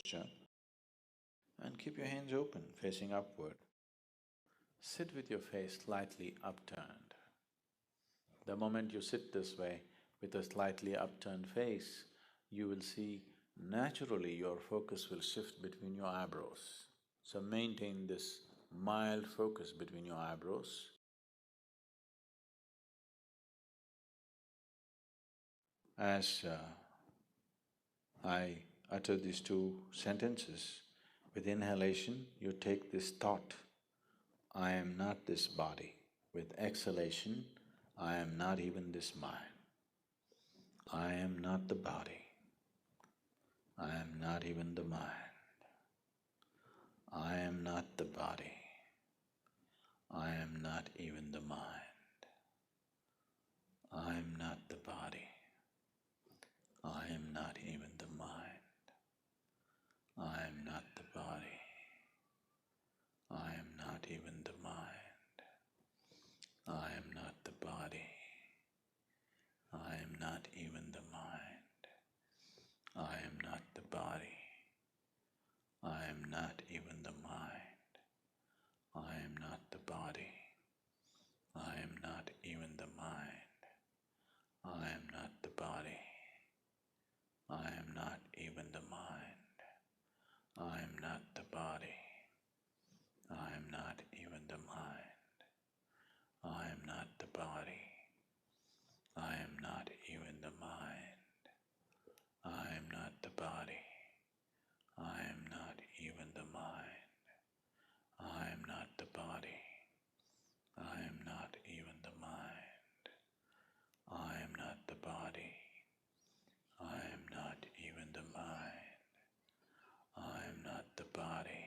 posture and keep your hands open, facing upward. Sit with your face slightly upturned. The moment you sit this way with a slightly upturned face, you will see naturally your focus will shift between your eyebrows. So maintain this mild focus between your eyebrows. As I utter these two sentences, with inhalation you take this thought, I am not this body. With exhalation, I am not even this mind. I am not the body. I am not even the mind. I am not the body. I am not even the mind. I am not the body. I am not even the mind. I am not the body. I am not even the mind. I am not the body. I am not even the mind. I am not the body. I am not even the mind. I am not the body. I am not even the mind. I am not the body. I am not even the mind. I am not the body. I am not even the mind. I am not the body. I am not even the mind. I am not the body. I am not even the mind. I am not the body. I am not even the mind. I am not the body. I am not even the mind. I am not the body.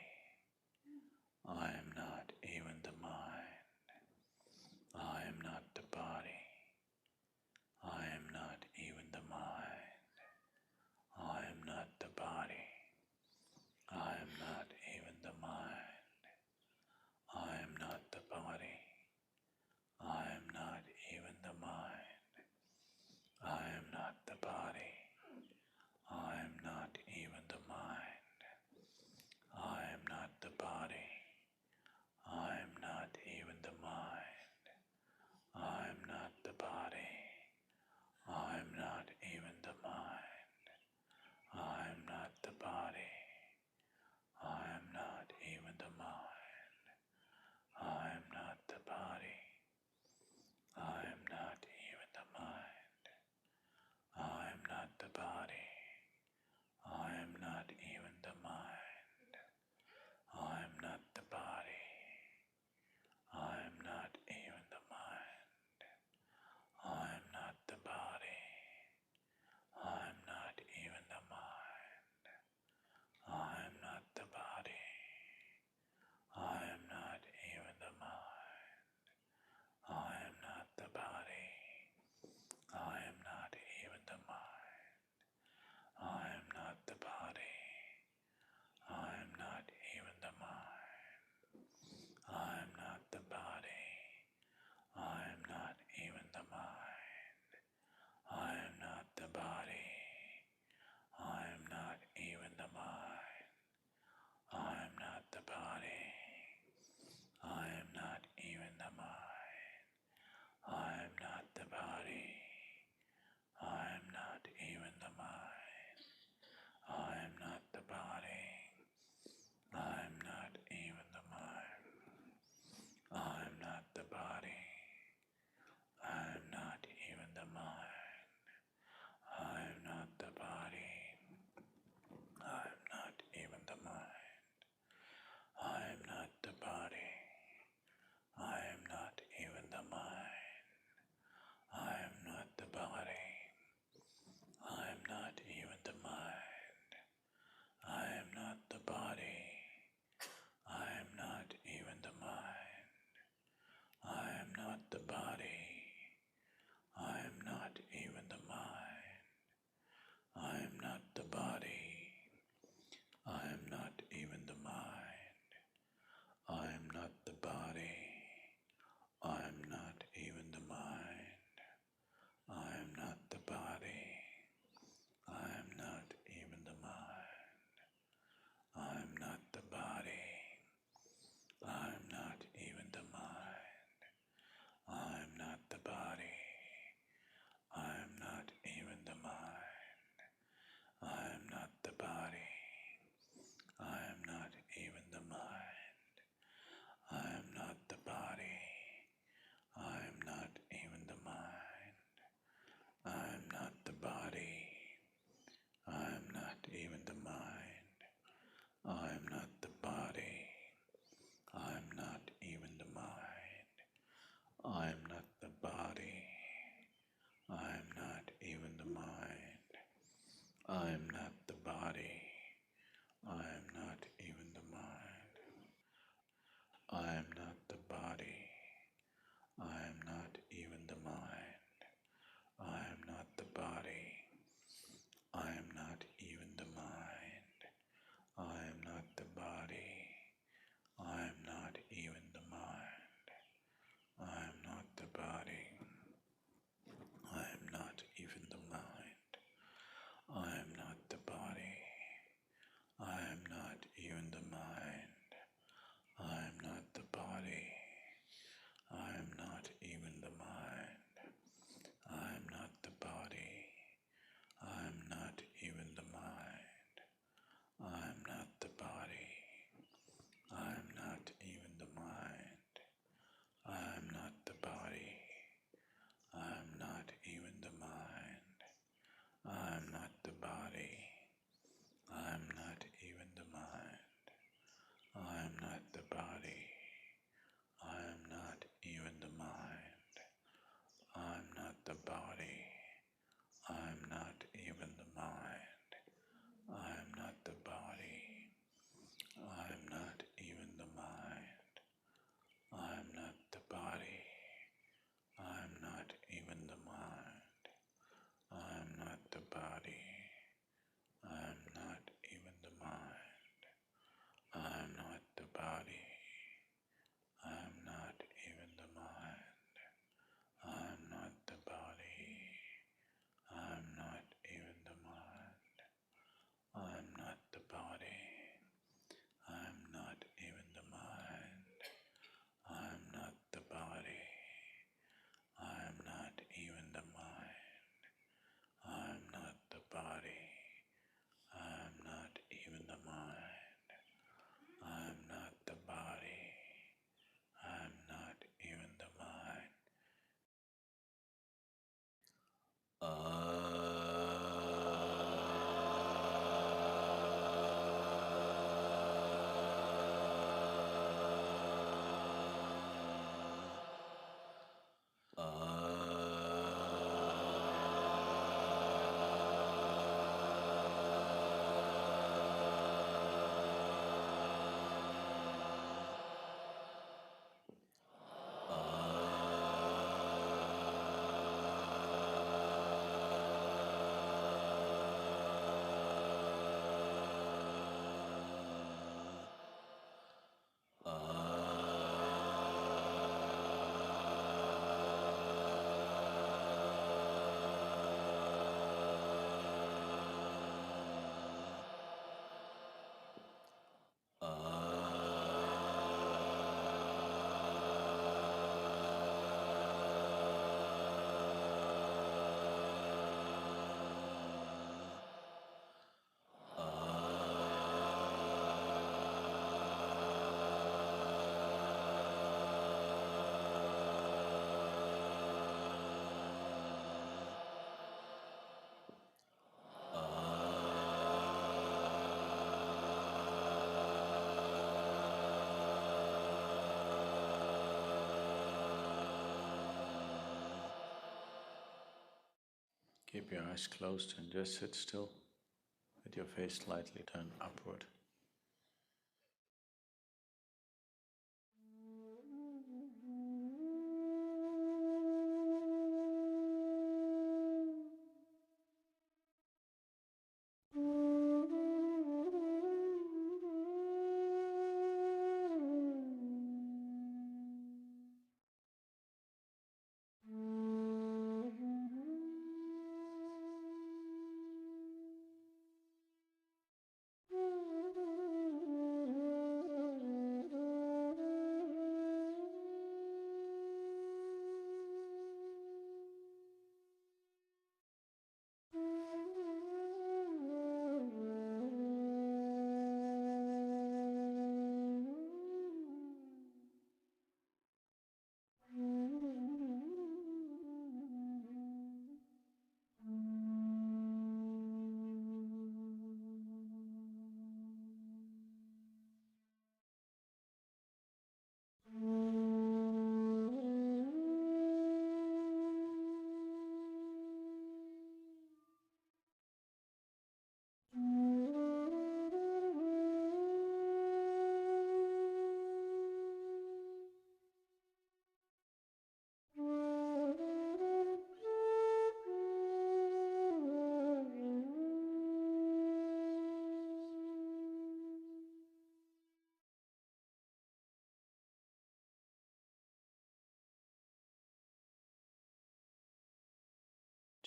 I am not even the mind. I am not the body. I am not the body. I am not even the mind. I am not the body. I am not even the mind. I am not the body. I am not even the mind. I am not the body. I am not even the mind. I am not the body. I am not even the mind. I am not the body. I am not even the mind. I am not the body. I am not even the mind. I am not the body. I am not even the mind. I am not the body. I am not even the mind. I am not the body. I am not even the mind. I am not the body. I am not even the mind. I am not the body. I am not even the mind. I am not the body. I am not even the mind. I am not the body. I am not even the mind. I am not the body. I am not even the mind. I am not the body. I am not even the mind. I am not the body. I am not even the mind. I am not the body. I am not even the mind. I am not the body. I am not even the mind. I am not the body. I am not even the mind. I am not the body. I am not even the mind. I am not the body. I am not even the mind. I am not the body. I am not even the mind. I am not the body. I am not even the mind. Keep your eyes closed and just sit still with your face slightly turned upward.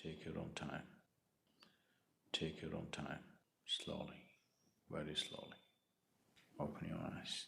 Take your own time. Take your own time. Slowly, very slowly. Open your eyes.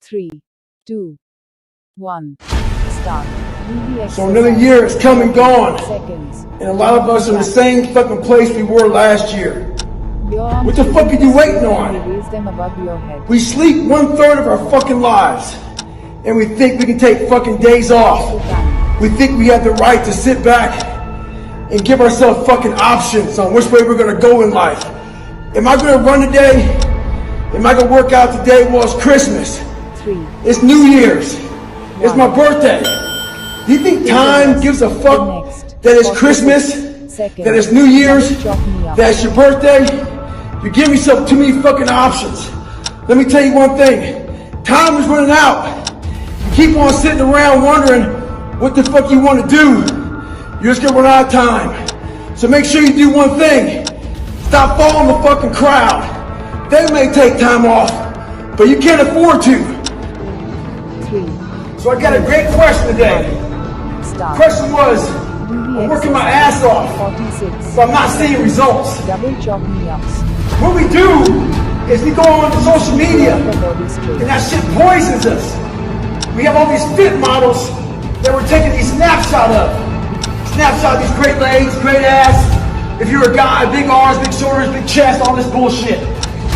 Three, two, one. Start. So another year is come and gone. Seconds. And a lot of us in the same fucking place we were last year. What the fuck are you waiting on? Raise them above your head. We sleep 1/3 of our fucking lives. And we think we can take fucking days off. We think we have the right to sit back and give ourselves fucking options on which way we're gonna go in life. Am I gonna run today? Am I gonna work out today? Well, it's Christmas. It's New Year's. It's my birthday. Do you think time gives a fuck that it's Christmas? That it's New Year's? That it's your birthday? You give yourself too many fucking options. Let me tell you one thing. Time is running out. You keep on sitting around wondering what the fuck you want to do. You're just gonna run out of time. So make sure you do one thing. Stop following the fucking crowd. They may take time off, but you can't afford to. So I got a great question today. Question was, I'm working my ass off, 46. but I'm not seeing results. Double chalk knee-ups. What we do is we go on to social media, Upper body straight. and that shit poisons us. We have all these fit models that we're taking these snapshots of. Snapshot of these great legs, great ass. If you're a guy, big arms, big shoulders, big chest, all this bullshit.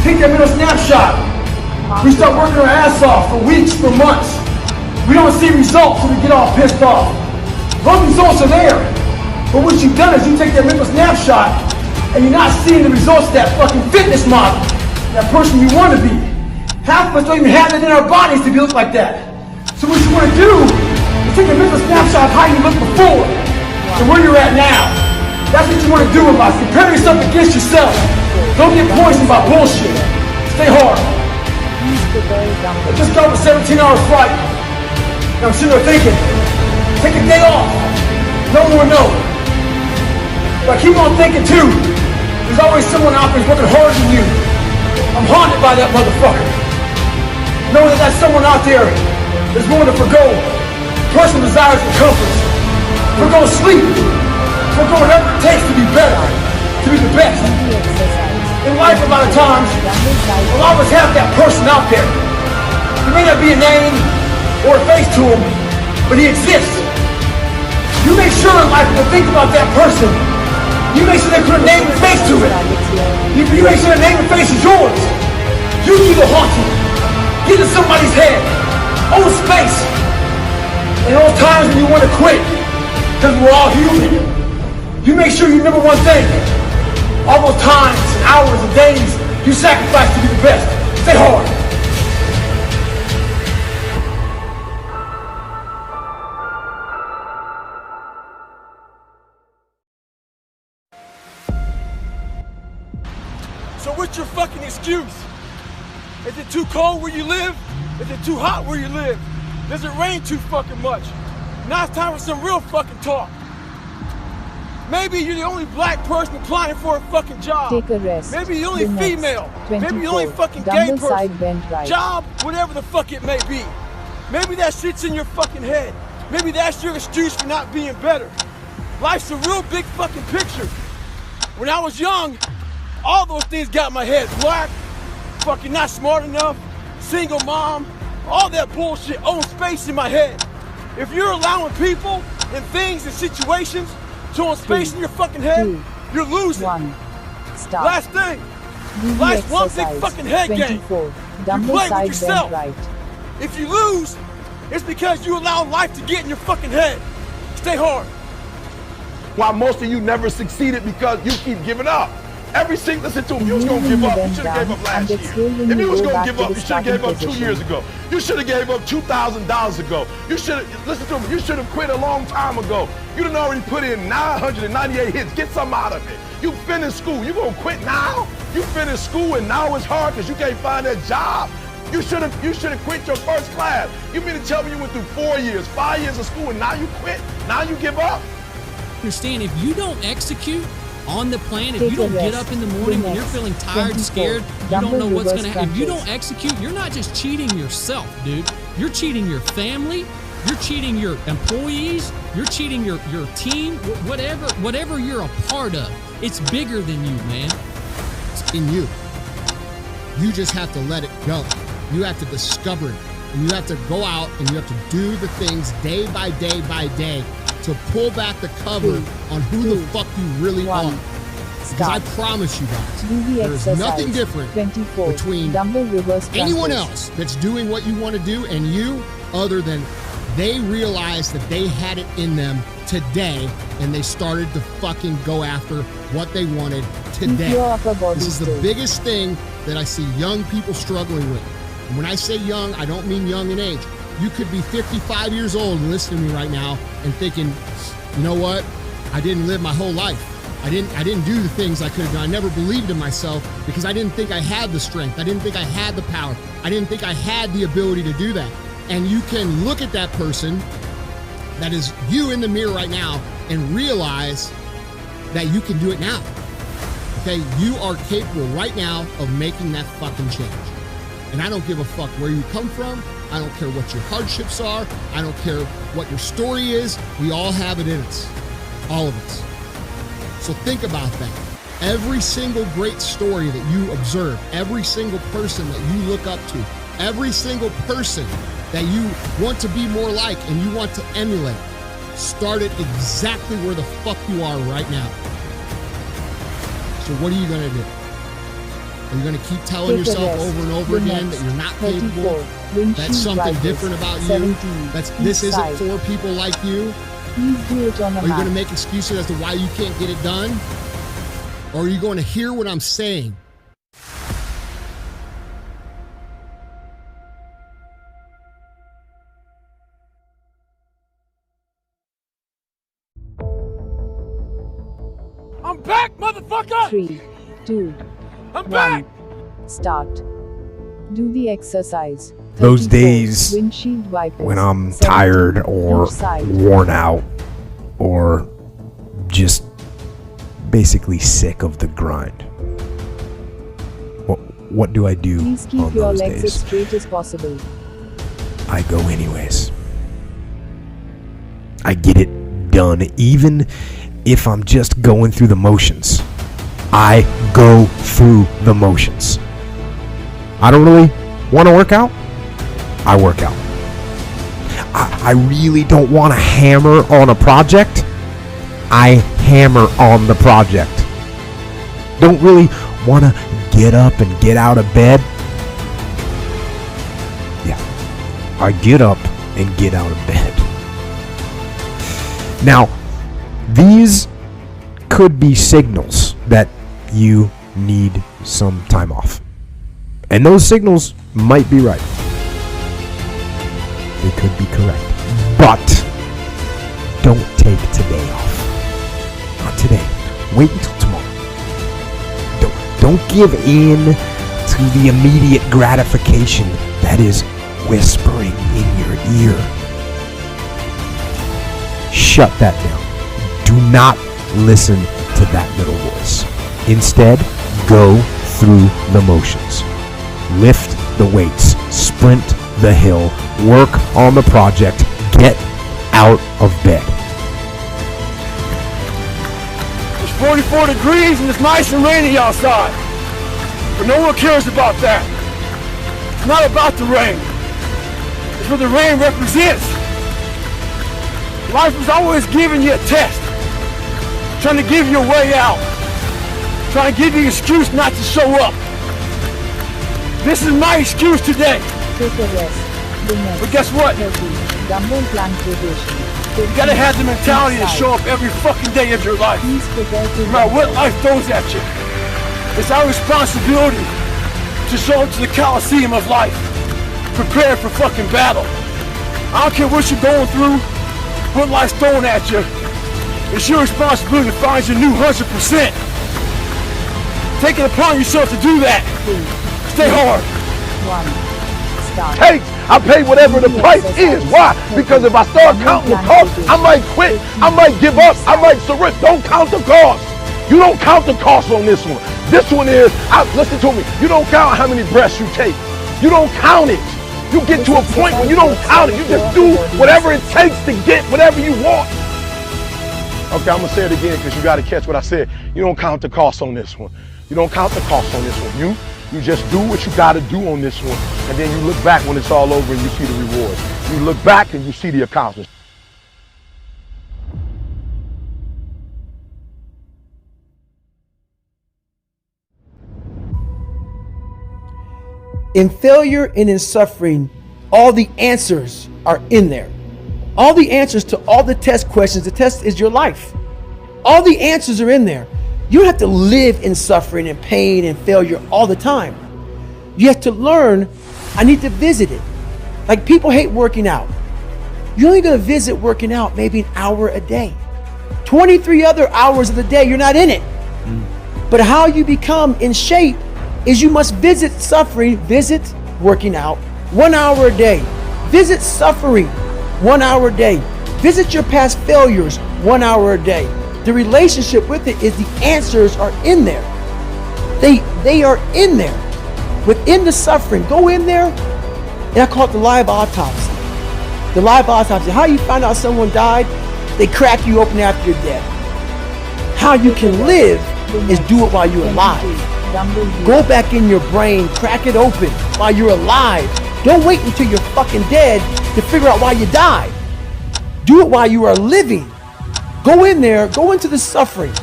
Take that middle snapshot. We start working our ass off for weeks, for months. We don't see results, so we get all pissed off. Those results are there. But what you've done is you take that mental snapshot and you're not seeing the results of that fucking fitness model, that person you want to be. Half of us don't even have it in our bodies to look like that. So what you want to do is take a mental snapshot of how you looked before and where you're at now. That's what you want to do in life. Compare yourself against yourself. Don't get poisoned by bullshit. Stay hard. I just got off a 17-hour flight. And I'm sitting there thinking, take a day off. No more no. But I keep on thinking too, there's always someone out there who's working harder than you. I'm haunted by that motherfucker. Knowing that that's someone out there that's willing to forgo personal desires and comforts. Forgo sleep. Forgo whatever it takes to be better. To be the best. In life, a lot of times, we'll always have that person out there. There may not be a name or a face to him, but he exists. You make sure in life to think about that person. You make sure they put a name and face to it. You make sure the name and face is yours. You do the haunting. Get in somebody's head. Own space. And those times when you want to quit, because we're all human, you make sure you remember one thing. All those times, and hours, and days you sacrifice to be the best. Stay hard. So what's your fucking excuse? Is it too cold where you live? Is it too hot where you live? Does it rain too fucking much? Now it's time for some real fucking talk. Maybe you're the only black person applying for a fucking job. Take a rest. Maybe you're the only Relax. female. Maybe you're the only 24. fucking gay Dumbbell person. side bend right. Job, whatever the fuck it may be. Maybe that shit's in your fucking head. Maybe that's your excuse for not being better. Life's a real big fucking picture. When I was young, all those things got in my head. Black, fucking not smart enough, single mom, all that bullshit owns space in my head. If you're allowing people and things and situations to own space in your fucking head, 2, you're losing. 1. Start. Last thing, Easy last one exercise. big fucking head game. 24. Dumbbell play with side yourself. bend right. If you lose, it's because you allow life to get in your fucking head. Stay hard. Why most of you never succeeded because you keep giving up. Every single, listen to him, you was going to give up. You should have gave up last year. If you was going to give up, you should have gave up 2 years ago. You should have gave up $2,000 ago. You should have, listen to him, you should have quit a long time ago. You done already put in 998 hits. Get something out of it. You finished school. You going to quit now? You finished school and now it's hard because you can't find that job. You should have quit your first class. You mean to tell me you went through 4 years, 5 years of school and now you quit? Now you give up? Understand, if you don't execute on the plan, if Take you don't a get rest. up in the morning when you're Relax. feeling tired, 24. scared, you Dumbbell don't know what's reverse going to happen. If you crunches. don't execute, you're not just cheating yourself, dude. You're cheating your family. You're cheating your employees. You're cheating your team. Whatever you're a part of, it's bigger than you, man. It's in you. You just have to let it go. You have to discover it. And you have to go out and you have to do the things day by day by day to pull back the cover 3, on who the 2, fuck you really 1. are. Because I Start. promise you guys, Do the there is exercise. nothing different 24. between Dumbbell reverse anyone crunches. else that's doing what you want to do and you, other than they realized that they had it in them today and they started to fucking go after what they wanted Keep today. your upper body This is the still. biggest thing that I see young people struggling with. And when I say young, I don't mean young in age. You could be 55 years old and listening to me right now and thinking, you know what? I didn't live my whole life. I didn't do the things I could have done. I never believed in myself because I didn't think I had the strength. I didn't think I had the power. I didn't think I had the ability to do that. And you can look at that person that is you in the mirror right now and realize that you can do it now. Okay, you are capable right now of making that fucking change. And I don't give a fuck where you come from. I don't care what your hardships are. I don't care what your story is. We all have it in us. All of us. So think about that. Every single great story that you observe, every single person that you look up to, every single person that you want to be more like and you want to emulate, started exactly where the fuck you are right now. So what are you going to do? Are you going to keep telling yourself over and over again that you're not capable? That's something different about you? This isn't for people like you? Please do it on the Are you map. going to make excuses as to why you can't get it done? Or are you going to hear what I'm saying? I'm back, motherfucker! 3, 2, I'm 1. back! Start. Do the exercise. Those 34, days windshield wipers, when I'm 17, tired or each side. worn out or just basically sick of the grind. What do I do Please keep on your those legs as days? straight as possible. I go anyways. I get it done even if I'm just going through the motions. I go through the motions. I don't really want to work out. I work out. I really don't want to hammer on a project. I hammer on the project. Don't really want to get up and get out of bed. Yeah, I get up and get out of bed. Now, these could be signals that you need some time off. And those signals might be right. They could be correct. But don't take today off. Not today. Wait until tomorrow. Don't give in to the immediate gratification that is whispering in your ear. Shut that down. Do not listen to that little voice. Instead, go through the motions. Lift the weights, sprint the hill, work on the project, get out of bed. It's 44 degrees and it's nice and rainy outside. But no one cares about that. It's not about the rain. It's what the rain represents. Life is always giving you a test. Trying to give you a way out. Trying to give you an excuse not to show up. This is my excuse today. Take a rest. The next But guess what? 30, dumbbell plank rotation. You gotta have the mentality to show up every fucking day of your life. Please prepare to No matter what life throws at you. It's our responsibility to show up to the Coliseum of life. Prepared for fucking battle. I don't care what you're going through, what life's throwing at you. It's your responsibility to find your new 100%. Take it upon yourself to do that. Stay hard. 1. Start. Hey, I pay whatever the price is. Why? Because if I start counting the cost, I might quit. I might give up. I might surrender. Don't count the cost. You don't count the cost on this one. This one is, listen to me, you don't count how many breaths you take. You don't count it. You get to a point where you don't count it. You just do whatever it takes to get whatever you want. Okay, I'm going to say it again because you got to catch what I said. You don't count the cost on this one. You don't count the cost on this one. You just do what you got to do on this one. And then you look back when it's all over and you see the rewards. You look back and you see the accomplishments. In failure and in suffering, all the answers are in there. All the answers to all the test questions. The test is your life. All the answers are in there. You don't have to live in suffering and pain and failure all the time. You have to learn, I need to visit it. Like people hate working out. You're only going to visit working out maybe an hour a day. 23 other hours of the day, you're not in it. But how you become in shape is you must visit suffering, visit working out 1 hour a day. Visit suffering 1 hour a day. Visit your past failures 1 hour a day. The relationship with it is the answers are in there. They are in there. Within the suffering, go in there, and I call it the live autopsy. The live autopsy. How you find out someone died? They crack you open after you're dead. how you can live is do it while you're alive. Go back in your brain, crack it open while you're alive. Don't wait until you're fucking dead to figure out why you died. Do it while you are living. Go in there, go into the suffering,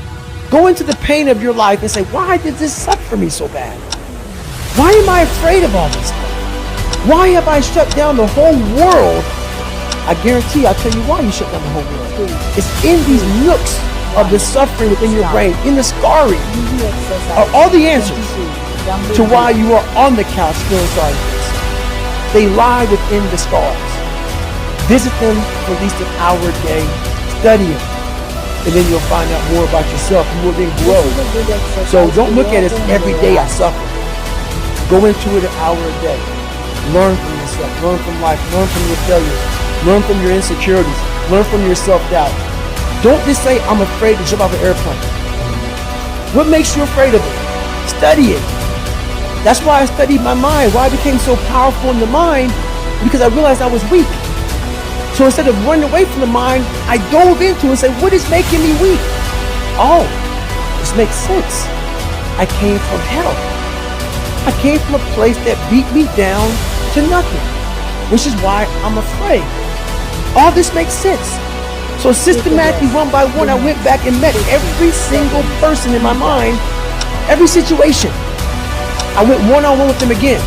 go into the pain of your life and say, why did this suck for me so bad? Why am I afraid of all this stuff? Why have I shut down the whole world? I guarantee I'll tell you why you shut down the whole world. It's in these nooks of the suffering within your brain, in the scarring, are all the answers to why you are on the couch feeling sorry for yourself. They lie within the scars. Visit them for at least an hour a day, study them, and then you'll find out more about yourself. You will then grow. So don't look at it as every day I suffer. Go into it an hour a day. Learn from yourself, learn from life, learn from your failures, learn from your insecurities, learn from your self-doubt. Don't just say, I'm afraid to jump off an airplane. What makes you afraid of it? Study it. That's why I studied my mind, why I became so powerful in the mind, because I realized I was weak. So instead of running away from the mind, I dove into it and said, what is making me weak? Oh, this makes sense. I came from hell. I came from a place that beat me down to nothing, which is why I'm afraid. All this makes sense. So systematically, one by one, I went back and met every single person in my mind, every situation. I went one-on-one with them again,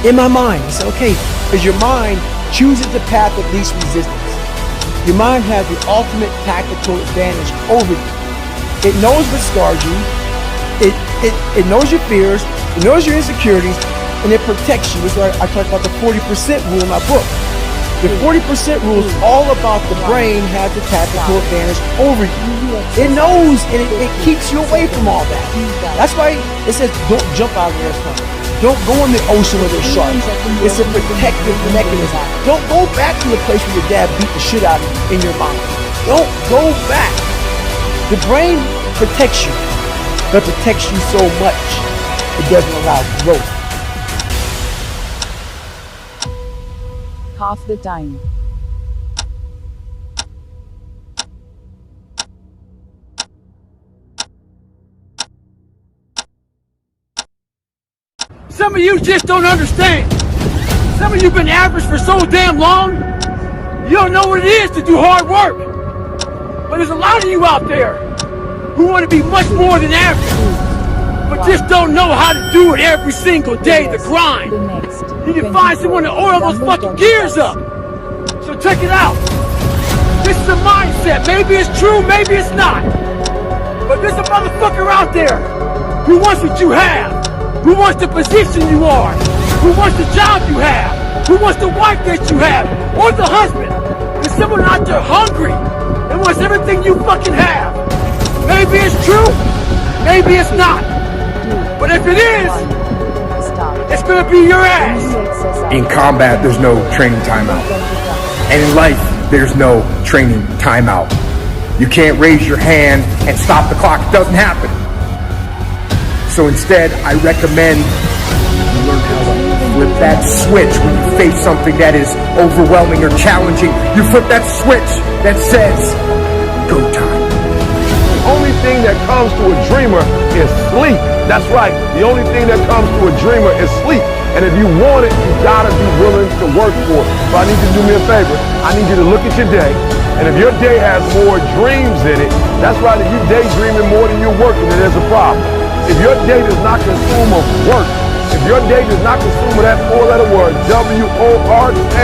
in my mind. I said, okay, because your mind chooses the path of least resistance. Your mind has the ultimate tactical advantage over you. It knows what scars you. It knows your fears. It knows your insecurities, and it protects you. This is why I talk about the 40% rule in my book. The 40% rule is all about the brain has the tactical advantage over you. It knows, and it keeps you away from all that. That's why it says don't jump out of the airplane. Don't go in the ocean where there's sharks. It's a protective mechanism. Don't go back to the place where your dad beat the shit out of you in your mind. Don't go back. The brain protects you, but protects you so much it doesn't allow growth. Half the time. Some of you just don't understand. Some of you been average for so damn long, you don't know what it is to do hard work. But there's a lot of you out there who want to be much more than average, but just don't know how to do it every single day, the grind. You need to find someone to oil those fucking gears up. So check it out. This is a mindset. Maybe it's true, maybe it's not. But there's a motherfucker out there who wants what you have, who wants the position you are, who wants the job you have, who wants the wife that you have, or the husband. There's someone out there hungry and wants everything you fucking have. Maybe it's true, maybe it's not. But if it is, it's gonna be your ass. In combat, there's no training timeout. And in life, there's no training timeout. You can't raise your hand and stop the clock. It doesn't happen. So instead, I recommend you learn how to flip that switch when you face something that is overwhelming or challenging. You flip that switch that says, go time. The only thing that comes to a dreamer is sleep. That's right. The only thing that comes to a dreamer is sleep. And if you want it, you gotta be willing to work for it. So I need you to do me a favor. I need you to look at your day. And if your day has more dreams in it, that's right. If you're daydreaming more than you're working, then there's a problem. If your day does not consume of work, if your day does not consume of that four-letter word, W-O-R-K,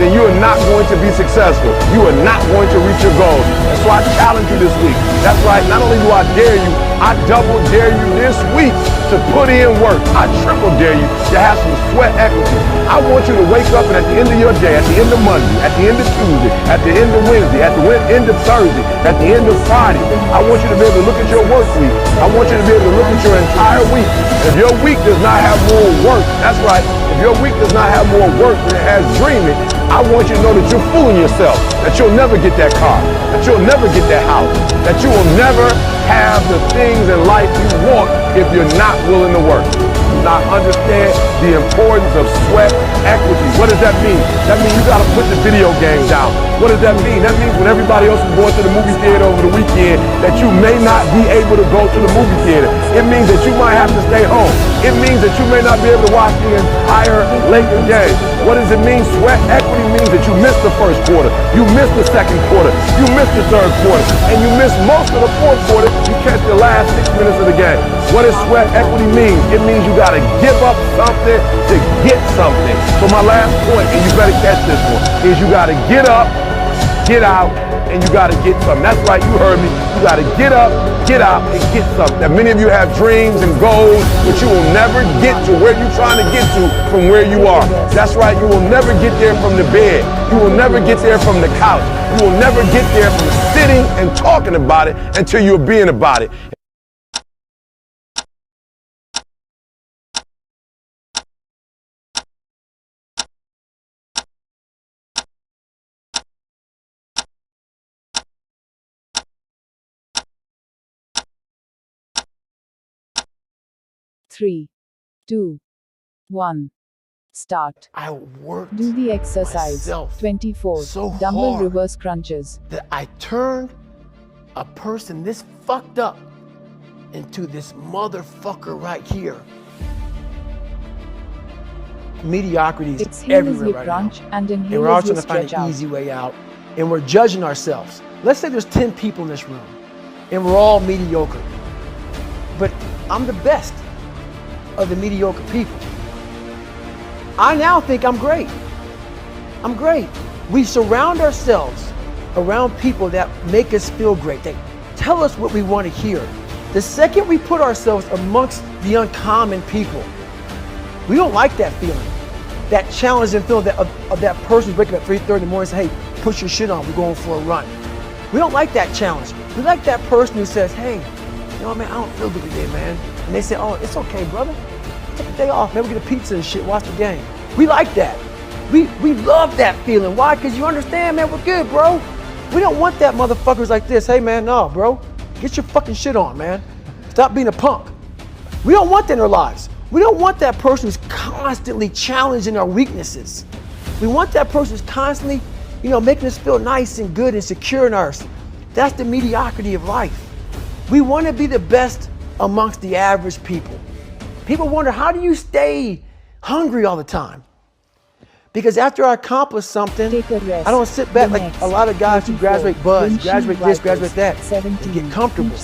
then you are not going to be successful. You are not going to reach your goals. And so I challenge you this week. That's right. Not only do I dare you, I double dare you this week to put in work. I triple dare you to have some sweat equity. I want you to wake up and at the end of your day, at the end of Monday, at the end of Tuesday, at the end of Wednesday, at the end of Thursday, at the end of Friday, I want you to be able to look at your work week. I want you to be able to look at your entire week. If your week does not have more work, that's right. If your week does not have more work than it has dreaming, I want you to know that you're fooling yourself, that you'll never get that car, that you'll never get that house, that you will never have the things in life you want if you're not willing to work. not understand the importance of sweat equity. What does that mean? That means you gotta put the video game down. What does that mean? That means when everybody else is going to the movie theater over the weekend, that you may not be able to go to the movie theater. It means that you might have to stay home. It means that you may not be able to watch the entire Lakers game. What does it mean? Sweat equity means that you missed the first quarter, you missed the second quarter, you missed the third quarter, and you missed most of the fourth quarter. You catch the last 6 minutes of the game. What does sweat equity mean? It means you gotta give up something to get something. So my last point, and you better catch this one, is you gotta get up, get out, and you gotta get something. That's right, you heard me. You gotta get up, get out, and get something. Now, many of you have dreams and goals, but you will never get to where you're trying to get to from where you are. That's right, you will never get there from the bed. You will never get there from the couch. You will never get there from sitting and talking about it until you're being about it. Three, two, one. Start. I worked Do the exercise. myself 24 so dumbbell hard reverse crunches. that I turned a person this fucked up into this motherfucker right here. Mediocrity is Exhale as everywhere you right crunch now. and And inhale we're all as you trying to find stretch an out. easy way out. And we're judging ourselves. Let's say there's 10 people in this room and we're all mediocre. But I'm the best of the mediocre people. I now think I'm great. I'm great. We surround ourselves around people that make us feel great. They tell us what we want to hear. The second we put ourselves amongst the uncommon people, we don't like that feeling. That challenging feeling of that person who's waking up at 3:30 in the morning and says, hey, put your shit on, we're going for a run. We don't like that challenge. We like that person who says, hey, you know what, man, I don't feel good today, man. And they say, oh, it's okay, brother. Take a day off, man, we get a pizza and shit, watch the game. We like that. We love that feeling. Why? Because you understand, man, we're good, bro. We don't want that motherfuckers like this. Hey, man, no, bro. Get your fucking shit on, man. Stop being a punk. We don't want that in our lives. We don't want that person who's constantly challenging our weaknesses. We want that person who's constantly, making us feel nice and good and secure in ours. That's the mediocrity of life. We want to be the best amongst the average people. People wonder, how do you stay hungry all the time? Because after I accomplish something, I don't sit back like a lot of guys who graduate buzz, graduate this, graduate that, and get comfortable.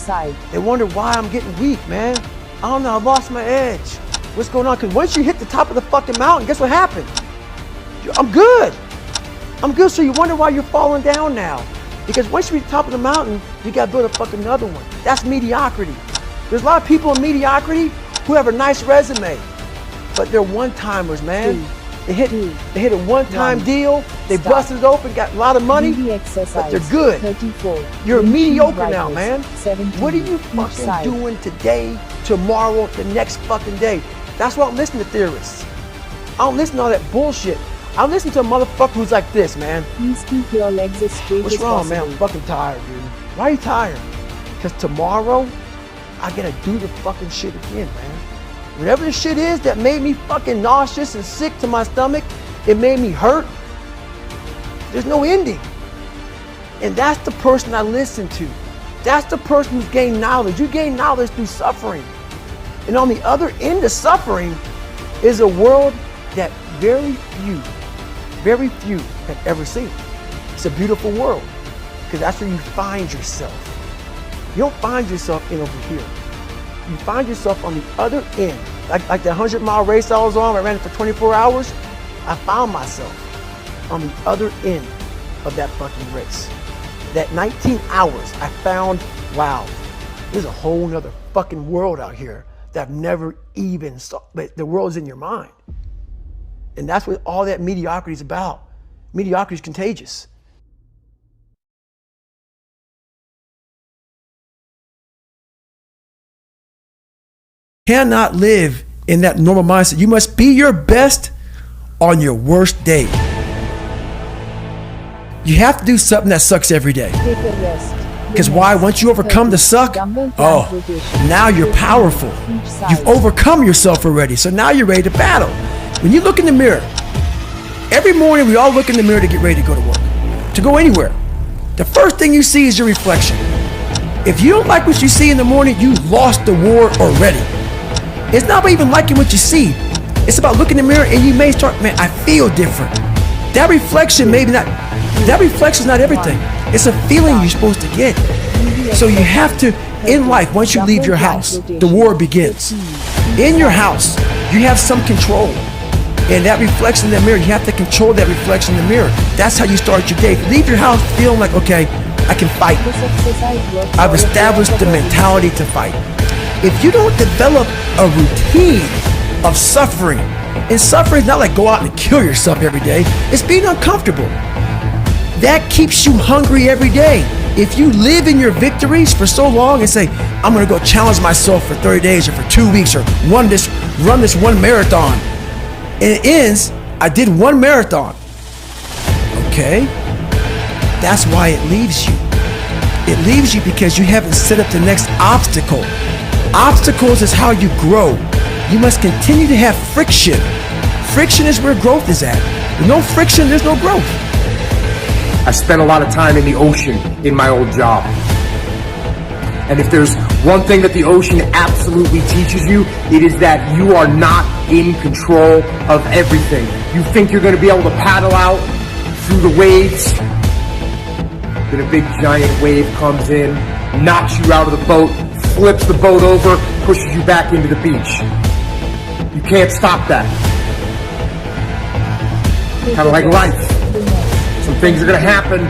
They wonder why I'm getting weak, man. I don't know, I lost my edge. What's going on? Because once you hit the top of the fucking mountain, guess what happened? I'm good. I'm good, so you wonder why you're falling down now. Because once you reach the top of the mountain, you gotta build a fucking another one. That's mediocrity. There's a lot of people in mediocrity who have a nice resume, but they're one-timers, man. They hit a one-time deal, they busted it open, got a lot of money, but they're good. 34. You're mediocre now, man. 17. What are you fucking doing today, tomorrow, the next fucking day? That's why I don't listen to theorists. I don't listen to all that bullshit. I listen to a motherfucker who's like this, man. Please keep your legs as straight What's as wrong, possible. man? I'm fucking tired, dude. Why are you tired? Because tomorrow, I gotta do the fucking shit again, man. Whatever the shit is that made me fucking nauseous and sick to my stomach, it made me hurt. There's no ending. And that's the person I listen to. That's the person who's gained knowledge. You gain knowledge through suffering. And on the other end of suffering is a world that very few have ever seen. It's a beautiful world, because that's where you find yourself. You don't find yourself in over here. You find yourself on the other end. Like the 100-mile race I was on, I ran it for 24 hours. I found myself on the other end of that fucking race. That 19 hours, I found, wow, there's a whole nother fucking world out here that I've never even saw, but the world is in your mind. And that's what all that mediocrity is about. Mediocrity is contagious. Cannot live in that normal mindset. You must be your best on your worst day. You have to do something that sucks every day. Take a rest. Because why? Once you overcome the suck, now you're powerful. You've overcome yourself already. So now you're ready to battle. When you look in the mirror, every morning we all look in the mirror to get ready to go to work, to go anywhere. The first thing you see is your reflection. If you don't like what you see in the morning, you lost the war already. It's not about even liking what you see. It's about looking in the mirror and you may start, man, I feel different. That reflection is not everything. It's a feeling you're supposed to get. So you have to, in life, once you leave your house, the war begins. In your house, you have some control. And that reflection in the mirror, you have to control that reflection in the mirror. That's how you start your day. Leave your house feeling like, okay, I can fight. I've established the mentality to fight. If you don't develop a routine of suffering, and suffering is not like go out and kill yourself every day, it's being uncomfortable. That keeps you hungry every day. If you live in your victories for so long and say, I'm gonna go challenge myself for 30 days or for 2 weeks or run this one marathon, and it ends, I did one marathon. Okay, that's why it leaves you. It leaves you because you haven't set up the next obstacle. Obstacles is how you grow. You must continue to have friction. Friction is where growth is at. With no friction, there's no growth. I spent a lot of time in the ocean in my old job. And if there's one thing that the ocean absolutely teaches you, it is that you are not in control of everything. You think you're going to be able to paddle out through the waves, then a big giant wave comes in, knocks you out of the boat, flips the boat over, pushes you back into the beach. You can't stop that. Kind of like life. Some things are going to happen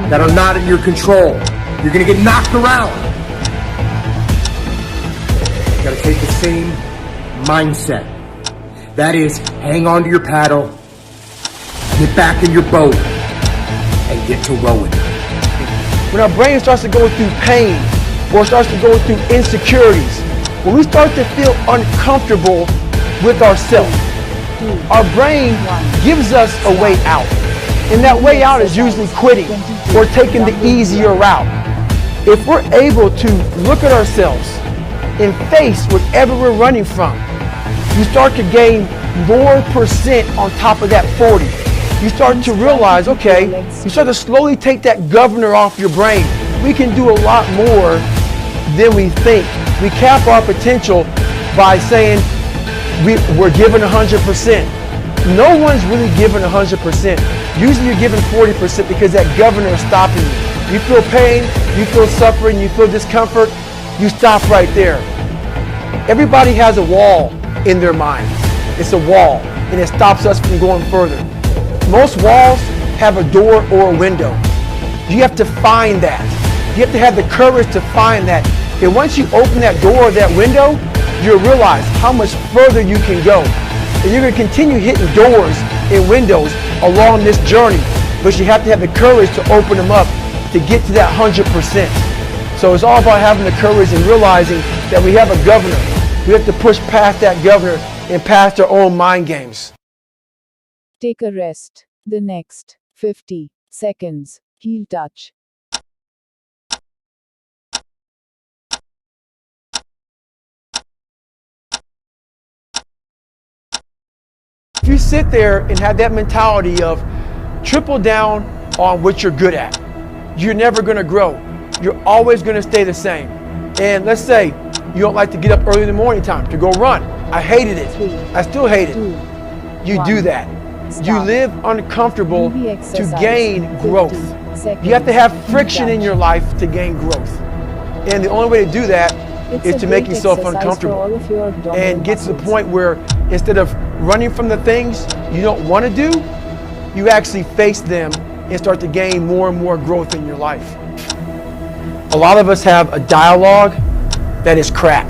that are not in your control. You're going to get knocked around. You got to take the same mindset. That is, hang on to your paddle, get back in your boat, and get to rowing. When our brain starts to go through pain or starts to go through insecurities, when we start to feel uncomfortable with ourselves, our brain gives us a way out. And that way out is usually quitting or taking the easier route. If we're able to look at ourselves and face whatever we're running from, you start to gain more percent on top of that 40. You start to realize, okay, you start to slowly take that governor off your brain. We can do a lot more than we think. We cap our potential by saying we're giving 100%. No one's really giving 100%. Usually you're giving 40% because that governor is stopping you. You feel pain, you feel suffering, you feel discomfort, you stop right there. Everybody has a wall in their mind. It's a wall, and it stops us from going further. Most walls have a door or a window. You have to find that. You have to have the courage to find that. And once you open that door or that window, you'll realize how much further you can go. And you're going to continue hitting doors and windows along this journey, but you have to have the courage to open them up to get to that 100%. So it's all about having the courage and realizing that we have a governor. We have to push past that governor and past our own mind games. Take a rest. The next 50 seconds. Heel touch. If you sit there and have that mentality of triple down on what you're good at, you're never going to grow. You're always going to stay the same. And let's say you don't like to get up early in the morning time to go run. I hated it. I still hate it. You do that. You live uncomfortable to gain growth. You have to have friction in your life to gain growth. And the only way to do that is to make yourself uncomfortable and get to the point where instead of running from the things you don't want to do, you actually face them and start to gain more and more growth in your life. A lot of us have a dialogue that is crap.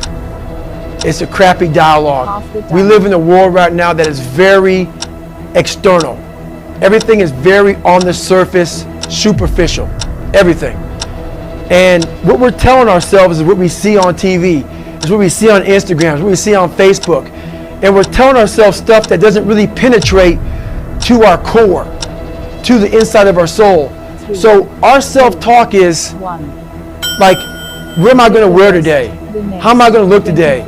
It's a crappy dialogue. We live in a world right now that is very external. Everything is very on the surface, superficial. Everything. And what we're telling ourselves is what we see on TV, is what we see on Instagram, is what we see on Facebook. And we're telling ourselves stuff that doesn't really penetrate to our core, to the inside of our soul. So our self-talk is, Like, what am I going to wear today? How am I going to look today?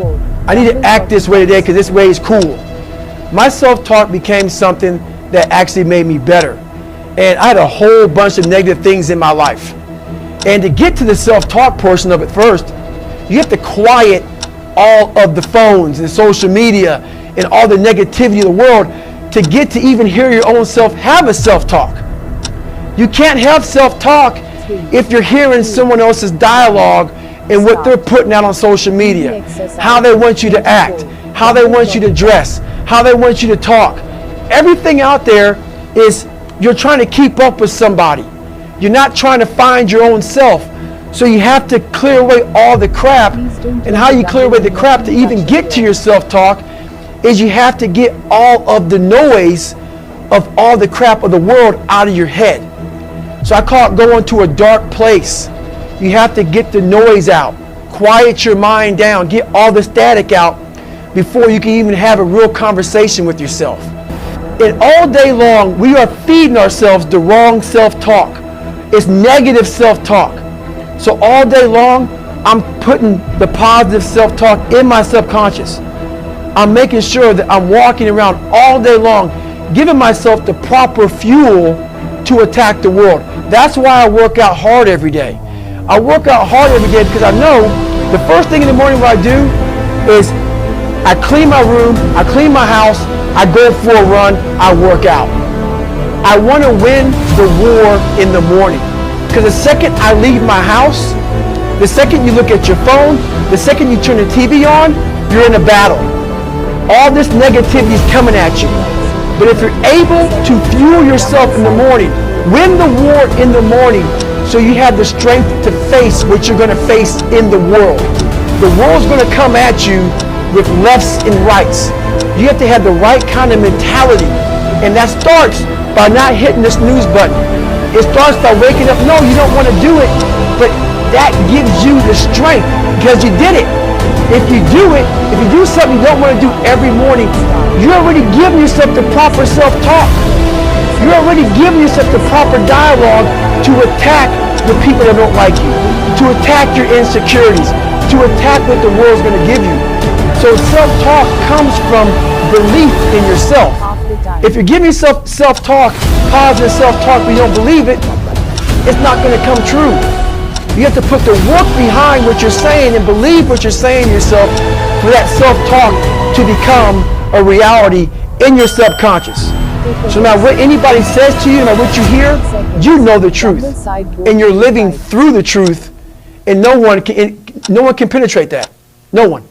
I need to act this way today because this way is cool. My self-talk became something that actually made me better. And I had a whole bunch of negative things in my life. And to get to the self-talk portion of it first, you have to quiet all of the phones and social media and all the negativity of the world to get to even hear your own self have a self-talk. You can't have self-talk if you're hearing someone else's dialogue and what they're putting out on social media, how they want you to act, how they want you to dress, how they want you to talk. Everything out there is you're trying to keep up with somebody. You're not trying to find your own self. So you have to clear away all the crap. And how you clear away the crap to even get to your self-talk is you have to get all of the noise of all the crap of the world out of your head. So I call it going to a dark place. You have to get the noise out, quiet your mind down, get all the static out before you can even have a real conversation with yourself. And all day long, we are feeding ourselves the wrong self-talk. It's negative self-talk. So all day long, I'm putting the positive self-talk in my subconscious. I'm making sure that I'm walking around all day long, giving myself the proper fuel to attack the world. That's why I work out hard every day. I work out hard every day because I know the first thing in the morning what I do is I clean my room, I clean my house, I go for a run, I work out. I want to win the war in the morning. Because the second I leave my house, the second you look at your phone, the second you turn the TV on, you're in a battle. All this negativity is coming at you. But if you're able to fuel yourself in the morning, win the war in the morning, so you have the strength to face what you're going to face in the world. The world's going to come at you with lefts and rights. You have to have the right kind of mentality. And that starts by not hitting the snooze button. It starts by waking up. No, you don't want to do it, but that gives you the strength because you did it. If you do it, if you do something you don't want to do every morning, you're already giving yourself the proper self-talk. You're already giving yourself the proper dialogue to attack the people that don't like you, to attack your insecurities, to attack what the world's going to give you. So self-talk comes from belief in yourself. If you're giving yourself self-talk, positive self-talk, but you don't believe it, it's not going to come true. You have to put the work behind what you're saying and believe what you're saying to yourself for that self-talk to become a reality in your subconscious. So now what anybody says to you, no matter what you hear, you know the truth. And you're living through the truth, and no one can penetrate that. No one.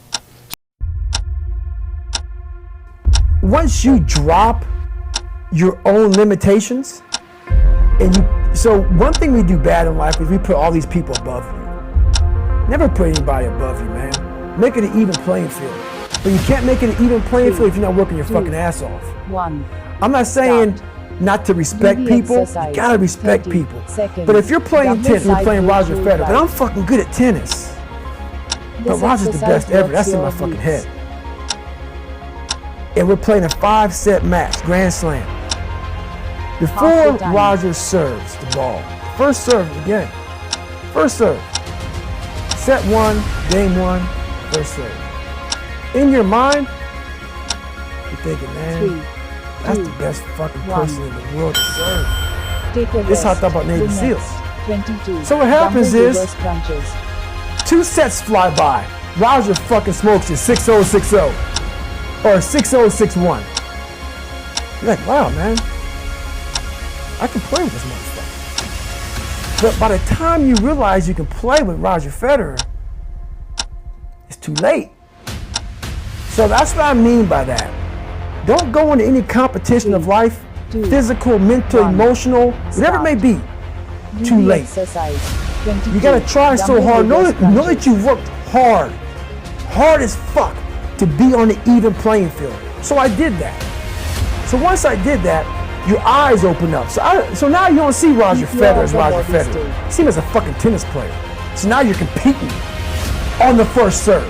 Once you drop your own limitations, so one thing we do bad in life is we put all these people above you. Never put anybody above you, man. Make it an even playing field. But you can't make it an even playing field if you're not working your fucking ass off. I'm not saying not to respect people. You gotta respect people. But if you're playing tennis and you're playing Roger Federer, but I'm fucking good at tennis. But Roger's the best ever. That's in my fucking head. And we're playing a 5-set match, Grand Slam. Before Roger serves the ball, first serve of the game. First serve. Set 1, game 1, first serve. In your mind, you're thinking, man, that's the best fucking person in the world to serve. This is how I thought about Navy SEALs. So what happens is, 2 sets fly by. Roger fucking smokes you 6-0, 6-0. Or 6-0, 6-1. You're like, wow, man. I can play with this motherfucker. But by the time you realize you can play with Roger Federer, it's too late. So that's what I mean by that. Don't go into any competition of life, physical, mental, emotional, whatever it may be, too late. You gotta try so hard. Know that you worked hard as fuck to be on the even playing field. So I did that. So once I did that, your eyes open up. So now you don't see Roger Federer as Roger Federer. You see him as a fucking tennis player. So now you're competing on the first serve.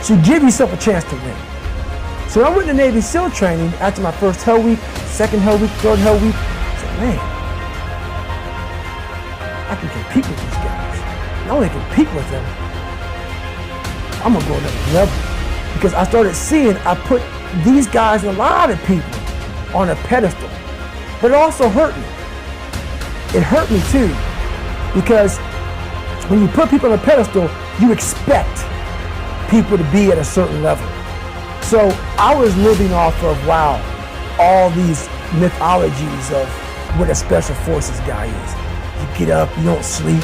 So you give yourself a chance to win. So when I went to Navy SEAL training after my first Hell Week, second Hell Week, third Hell Week, I said, man, I can compete with these guys. not only compete with them, I'm gonna go another level. Because I started seeing, I put these guys and a lot of people on a pedestal. But it also hurt me. It hurt me too. Because when you put people on a pedestal, you expect people to be at a certain level. So I was living off of, wow, all these mythologies of what a special forces guy is. You get up, you don't sleep,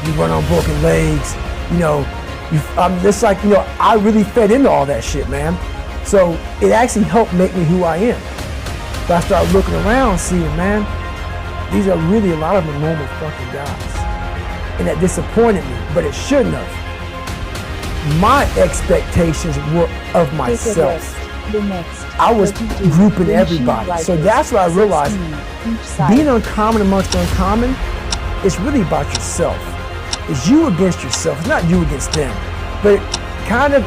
you run on broken legs, you know, it's like, you know, I really fed into all that shit, man. So it actually helped make me who I am. But I started looking around, seeing, man, these are really, a lot of them are normal fucking guys. And that disappointed me, but it shouldn't have. My expectations were of myself. I was grouping everybody. So that's what I realized. Being uncommon amongst the uncommon, it's really about yourself. It's you against yourself. It's not you against them. But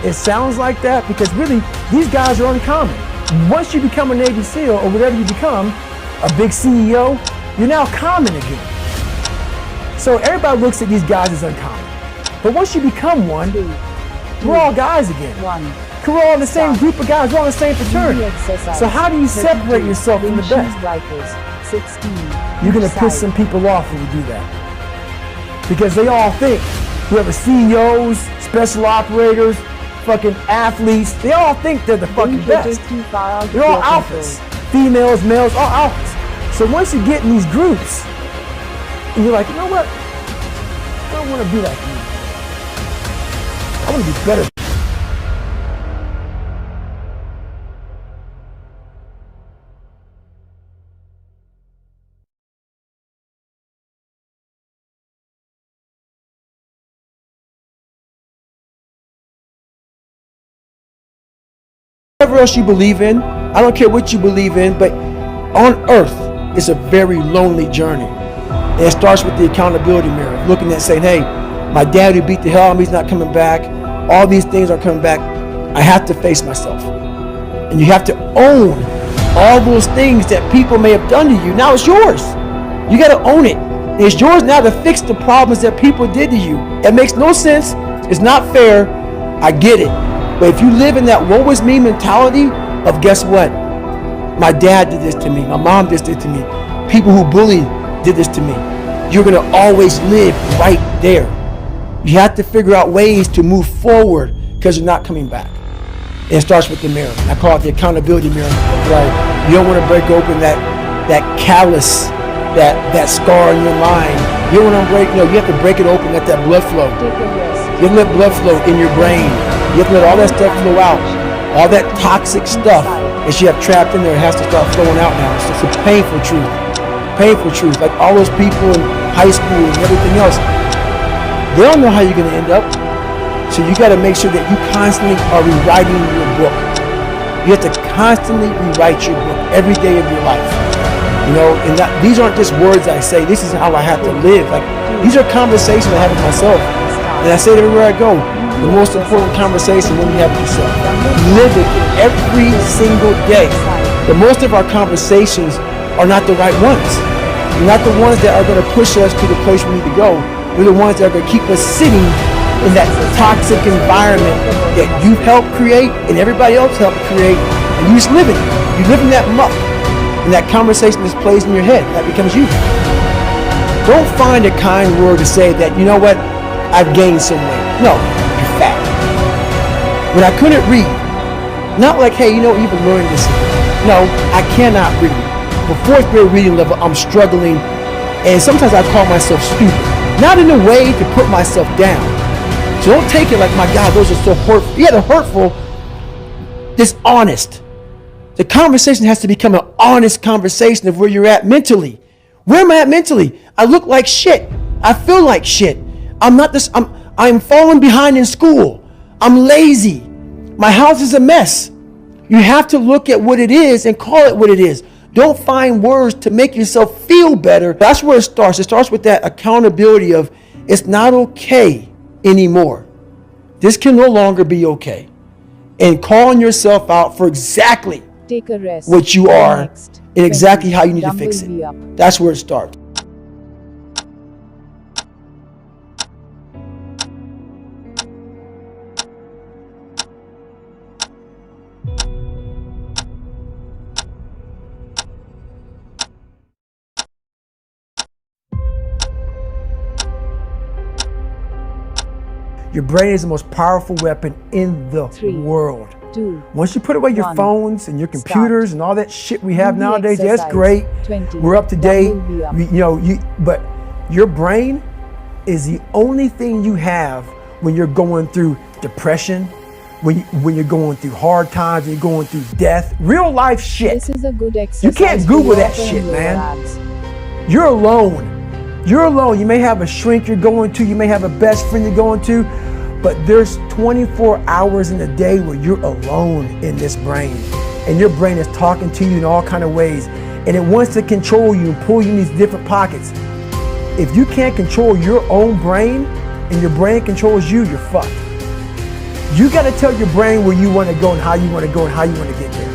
it sounds like that because really, these guys are uncommon. Once you become a Navy SEAL or whatever you become, a big CEO, you're now common again. So everybody looks at these guys as uncommon. But once you become one, we're all guys again. We're all in the same group of guys. We're all in the same fraternity. So how do you separate yourself from the best? You're going to piss some people off when you do that. Because they all think, whoever CEOs, special operators, fucking athletes, they all think they're the fucking best. They're all alphas. Females, males, all alphas. So once you get in these groups, and you're like, you know what? I don't want to be like you. I want to be better. Whatever else you believe in, I don't care what you believe in, but on earth, it's a very lonely journey. And it starts with the accountability mirror, looking at saying, hey, my dad who beat the hell out of me is not coming back. All these things are coming back. I have to face myself. And you have to own all those things that people may have done to you. Now it's yours. You got to own it. And it's yours now to fix the problems that people did to you. It makes no sense. It's not fair. I get it. But if you live in that woe is me mentality of guess what? My dad did this to me. My mom did this to me. People who bullied did this to me. You're going to always live right there. You have to figure out ways to move forward because you're not coming back. And it starts with the mirror. I call it the accountability mirror. Right? You don't want to break open that callus, that scar in your mind. You don't want to break, you have to break it open, let that blood flow. You have to let blood flow in your brain. You have to let all that stuff flow out. All that toxic stuff that you have trapped in there has to start flowing out now. It's a painful truth. Painful truth. Like all those people in high school and everything else, they don't know how you're going to end up. So you got to make sure that you constantly are rewriting your book. You have to constantly rewrite your book every day of your life. And these aren't just words I say. This is how I have to live. Like these are conversations I have with myself. And I say it everywhere I go. The most important conversation when you have with yourself. Live it every single day. But most of our conversations are not the right ones. They're not the ones that are going to push us to the place we need to go. They're the ones that are going to keep us sitting in that toxic environment that you helped create and everybody else helped create. And you just live in it. You live in that muck. And that conversation just plays in your head. That becomes you. Don't find a kind word to say that, you know what, I've gained some weight. No, you're fat. When I couldn't read, not like, hey, you've been learning this. No, I cannot read. For 4th grade reading level, I'm struggling. And sometimes I call myself stupid. Not in a way to put myself down. So don't take it like, my God, those are so hurtful. Yeah, they're hurtful. Dishonest. The conversation has to become an honest conversation of where you're at mentally. Where am I at mentally? I look like shit. I feel like shit. I'm falling behind in school. I'm lazy. My house is a mess. You have to look at what it is and call it what it is. Don't find words to make yourself feel better. That's where it starts. It starts with that accountability of it's not okay anymore. This can no longer be okay. And calling yourself out for exactly what you are and exactly how you need to fix it. That's where it starts. Your brain is the most powerful weapon in the 3, world. 2, Once you put away your 1. phones and your computers and all that shit we have nowadays, yeah, that's exercise. great. 20. We're up to date. Up. But your brain is the only thing you have when you're going through depression, when you're going through hard times, when you're going through death, real life shit. This is a good exercise. You can't Google that shit, man. You're alone. You're alone. You may have a shrink you're going to, you may have a best friend you're going to, but there's 24 hours in a day where you're alone in this brain. And your brain is talking to you in all kind of ways. And it wants to control you and pull you in these different pockets. If you can't control your own brain and your brain controls you, you're fucked. You got to tell your brain where you want to go and how you want to go and how you want to get there.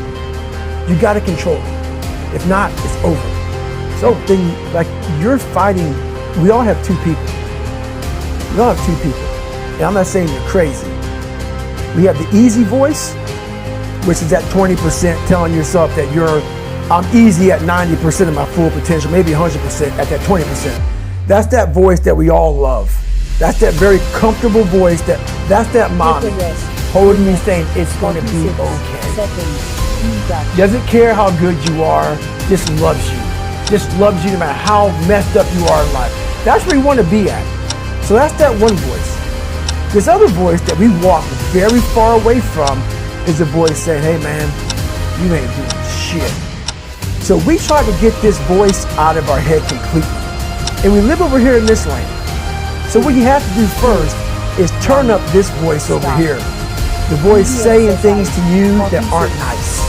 You got to control it. If not, it's over. So then, like, you're fighting. We all have two people. We all have two people. And I'm not saying you're crazy. We have the easy voice, which is that 20% telling yourself that I'm easy at 90% of my full potential, maybe 100% at that 20%. That's that voice that we all love. That's that very comfortable voice that's that mommy holding you saying it's going to be okay. Doesn't care how good you are, just loves you. Just loves you no matter how messed up you are in life. That's where you want to be at. So that's that one voice. This other voice that we walk very far away from is the voice saying, hey man, you ain't doing shit. So we try to get this voice out of our head completely. And we live over here in this lane. So what you have to do first is turn up this voice over here. The voice saying things to you that aren't nice.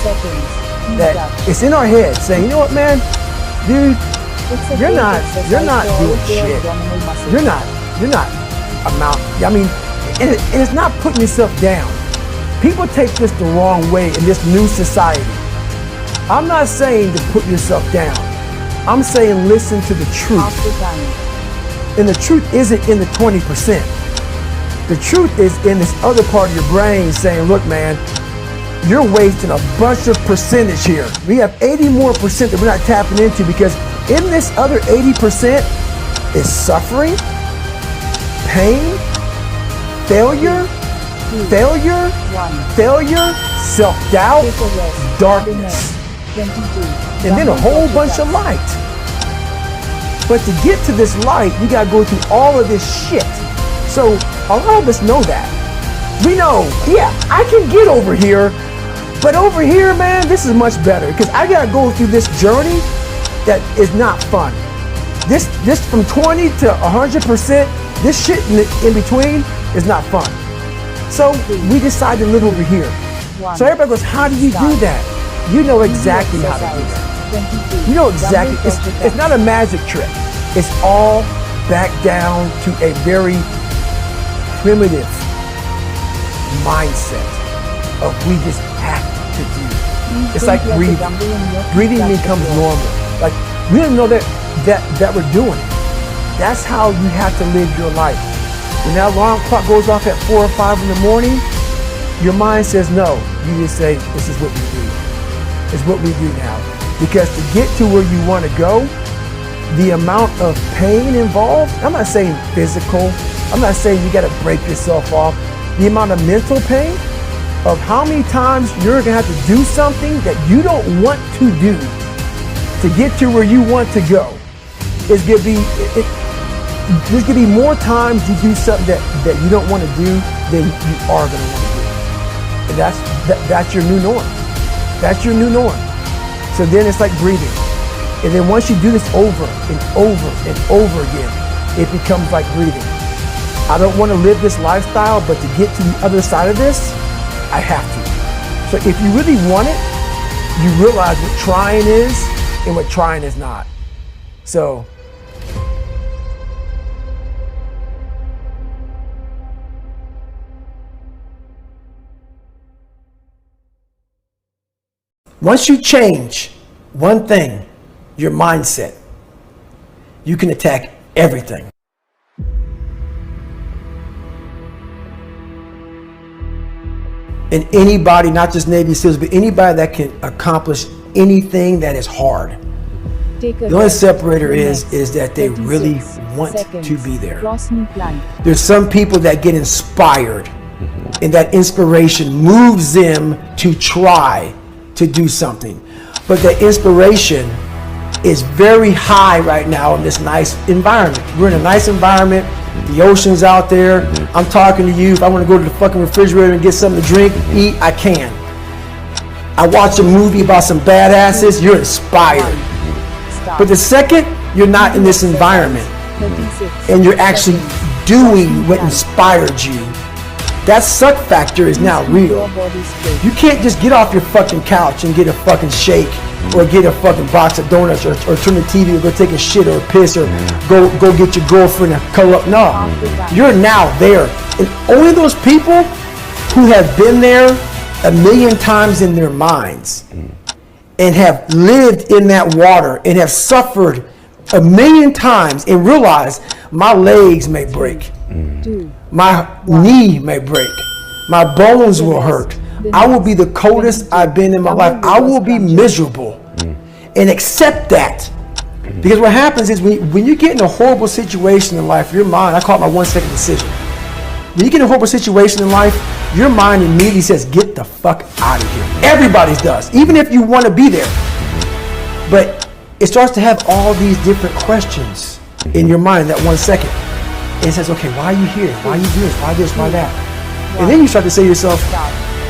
That it's in our head saying, you know what man, dude, you're not doing shit. You're not and it's not putting yourself down. People take this the wrong way in this new society. I'm not saying to put yourself down. I'm saying listen to the truth. And the truth isn't in the 20%. The truth is in this other part of your brain saying, look man, you're wasting a bunch of percentage here. We have 80 more percent that we're not tapping into because in this other 80% is suffering, pain, failure, self-doubt, darkness, and then a whole bunch of light. But to get to this light, you gotta go through all of this shit. So a lot of us know that. We know, yeah, I can get over here, but over here, man, this is much better because I gotta go through this journey that is not fun. This from 20 to 100%, this shit in between is not fun. So we decide to live over here. So everybody goes, how do you do that? You know exactly how to do that. You know exactly, it's not a magic trick. It's all back down to a very primitive mindset of we just have to do. It's like breathing. Breathing becomes normal. Like we didn't know that we're doing it. That's how you have to live your life. When that alarm clock goes off at 4 or 5 in the morning, your mind says no. You just say, this is what we do. It's what we do now. Because to get to where you want to go, the amount of pain involved, I'm not saying physical, I'm not saying you got to break yourself off. The amount of mental pain of how many times you're going to have to do something that you don't want to do to get to where you want to go is going to be, there's going to be more times you do something that you don't want to do than you are going to want to do. And that's your new norm. That's your new norm. So then it's like breathing. And then once you do this over and over and over again, it becomes like breathing. I don't want to live this lifestyle, but to get to the other side of this, I have to. So if you really want it, you realize what trying is and what trying is not. So once you change one thing, your mindset, you can attack everything. And anybody, not just Navy SEALs, but anybody that can accomplish anything that is hard, Take a The only rest. separator The is next that they 36 really want seconds. to be there. Cross knee plank. There's some people that get inspired, and that inspiration moves them to try to do something. But the inspiration is very high right now in this nice environment. We're in a nice environment. The ocean's out there. I'm talking to you. If I want to go to the fucking refrigerator and get something to drink, eat, I can. I watch a movie about some badasses, you're inspired. Start. But the second you're not in this environment 36 and you're actually seconds. doing what inspired you, that suck factor is now real. Your body straight. You can't just get off your fucking couch and get a fucking shake or get a fucking box of donuts or turn the TV or go take a shit or a piss or go get your girlfriend to cuddle up. No, you're now there. And only those people who have been there a million times in their minds and have lived in that water and have suffered a million times and realize my legs may break. 2, My knee may break. My bones will hurt. I will be the coldest I've been in my life. I will be miserable. And accept that. Because what happens is when you get in a horrible situation in life, your mind, I call it my 1 second decision. When you get in a horrible situation in life, your mind immediately says, get the fuck out of here. Everybody's does, even if you want to be there. But it starts to have all these different questions in your mind in that 1 second. And it says, okay, why are you here? Why are you doing this? Why this? Why that? And then you start to say to yourself,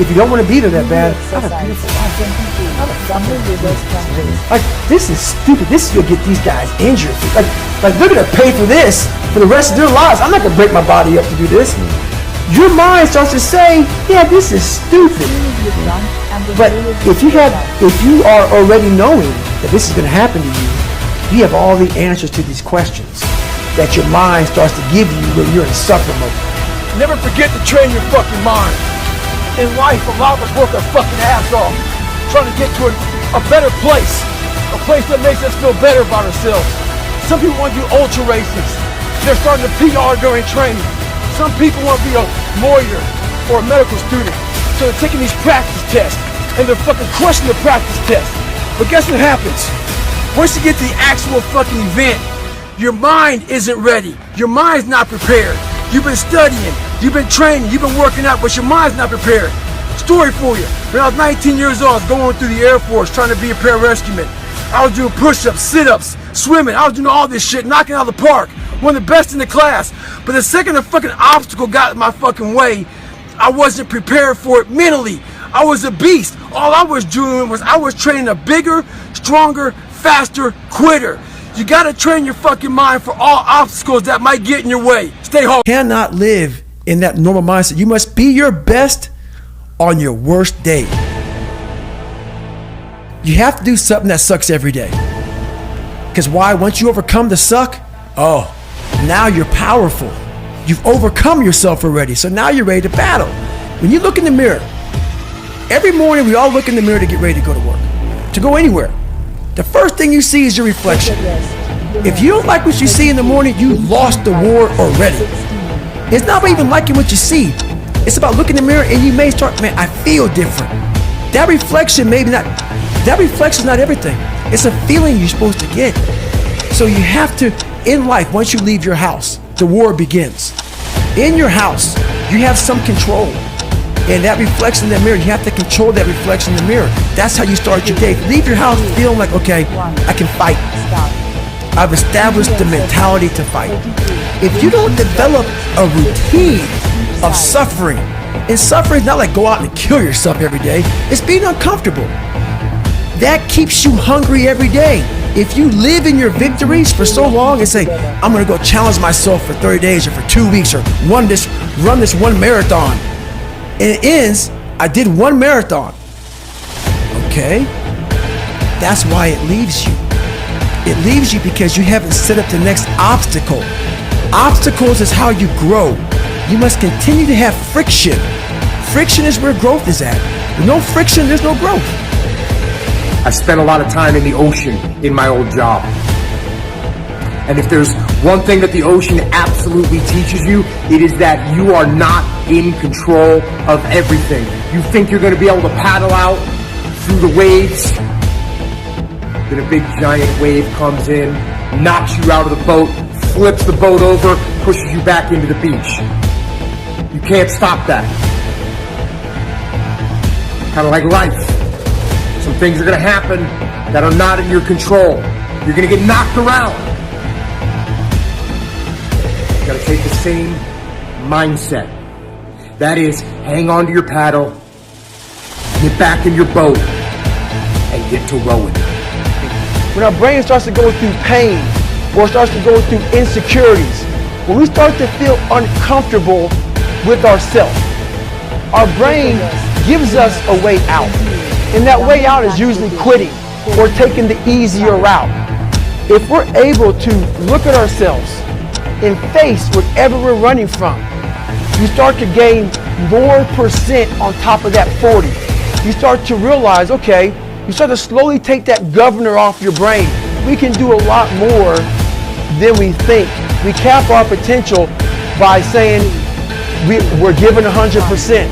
if you don't want to be there that bad, I have a beautiful life. Like, this is stupid. This is gonna get these guys injured. Like they're gonna pay for this for the rest of their lives. I'm not gonna break my body up to do this. Your mind starts to say, yeah, this is stupid. But if you are already knowing that this is gonna happen to you, you have all the answers to these questions that your mind starts to give you when you're in suffering mode. Never forget to train your fucking mind. In life, a lot of us work our fucking ass off, trying to get to a better place, a place that makes us feel better about ourselves. Some people want to do ultra races. They're starting to PR during training. Some people want to be a lawyer or a medical student, so they're taking these practice tests, and they're fucking crushing the practice test. But guess what happens? Once you get to the actual fucking event, your mind isn't ready. Your mind's not prepared. You've been studying, you've been training, you've been working out, but your mind's not prepared. Story for you. When I was 19 years old, I was going through the Air Force trying to be a pararescueman. I was doing push-ups, sit-ups, swimming. I was doing all this shit, knocking out of the park. One of the best in the class. But the second a fucking obstacle got in my fucking way, I wasn't prepared for it mentally. I was a beast. All I was doing was I was training a bigger, stronger, faster quitter. You gotta train your fucking mind for all obstacles that might get in your way. Stay home. You cannot live in that normal mindset. You must be your best on your worst day. You have to do something that sucks every day. Because why? Once you overcome the suck, oh, now you're powerful. You've overcome yourself already. So now you're ready to battle. When you look in the mirror, every morning we all look in the mirror to get ready to go to work, to go anywhere. The first thing you see is your reflection. If you don't like what you see in the morning, you lost the war already. It's not about even liking what you see. It's about looking in the mirror and you may start, man, I feel different. That reflection is not everything. It's a feeling you're supposed to get. So you have to, in life, once you leave your house, the war begins. In your house, you have some control. And that reflection in the mirror, you have to control that reflection in the mirror. That's how you start your day. Leave your house feeling like, okay, I can fight. I've established the mentality to fight. If you don't develop a routine of suffering, and suffering is not like go out and kill yourself every day, it's being uncomfortable. That keeps you hungry every day. If you live in your victories for so long and say, I'm gonna go challenge myself for 30 days or for 2 weeks or run this one marathon, and it ends, I did one marathon. Okay, that's why it leaves you. It leaves you because you haven't set up the next obstacle. Obstacles is how you grow. You must continue to have friction. Friction is where growth is at. With no friction, there's no growth. I spent a lot of time in the ocean in my old job. And if there's one thing that the ocean absolutely teaches you, it is that you are not in control of everything. You think you're going to be able to paddle out through the waves, Then a big giant wave comes in, knocks you out of the boat, flips the boat over, pushes you back into the beach. You can't stop that. Kind of like life. Some things are going to happen that are not in your control. You're going to get knocked around. You got to take the same mindset. That is, hang on to your paddle, get back in your boat, and get to rowing. When our brain starts to go through pain or starts to go through insecurities, when we start to feel uncomfortable with ourselves, our brain gives us a way out. And that way out is usually quitting or taking the easier route. If we're able to look at ourselves and face whatever we're running from, you start to gain more percent on top of that 40. You start to realize, okay, you start to slowly take that governor off your brain. We can do a lot more than we think. We cap our potential by saying we're giving 100%.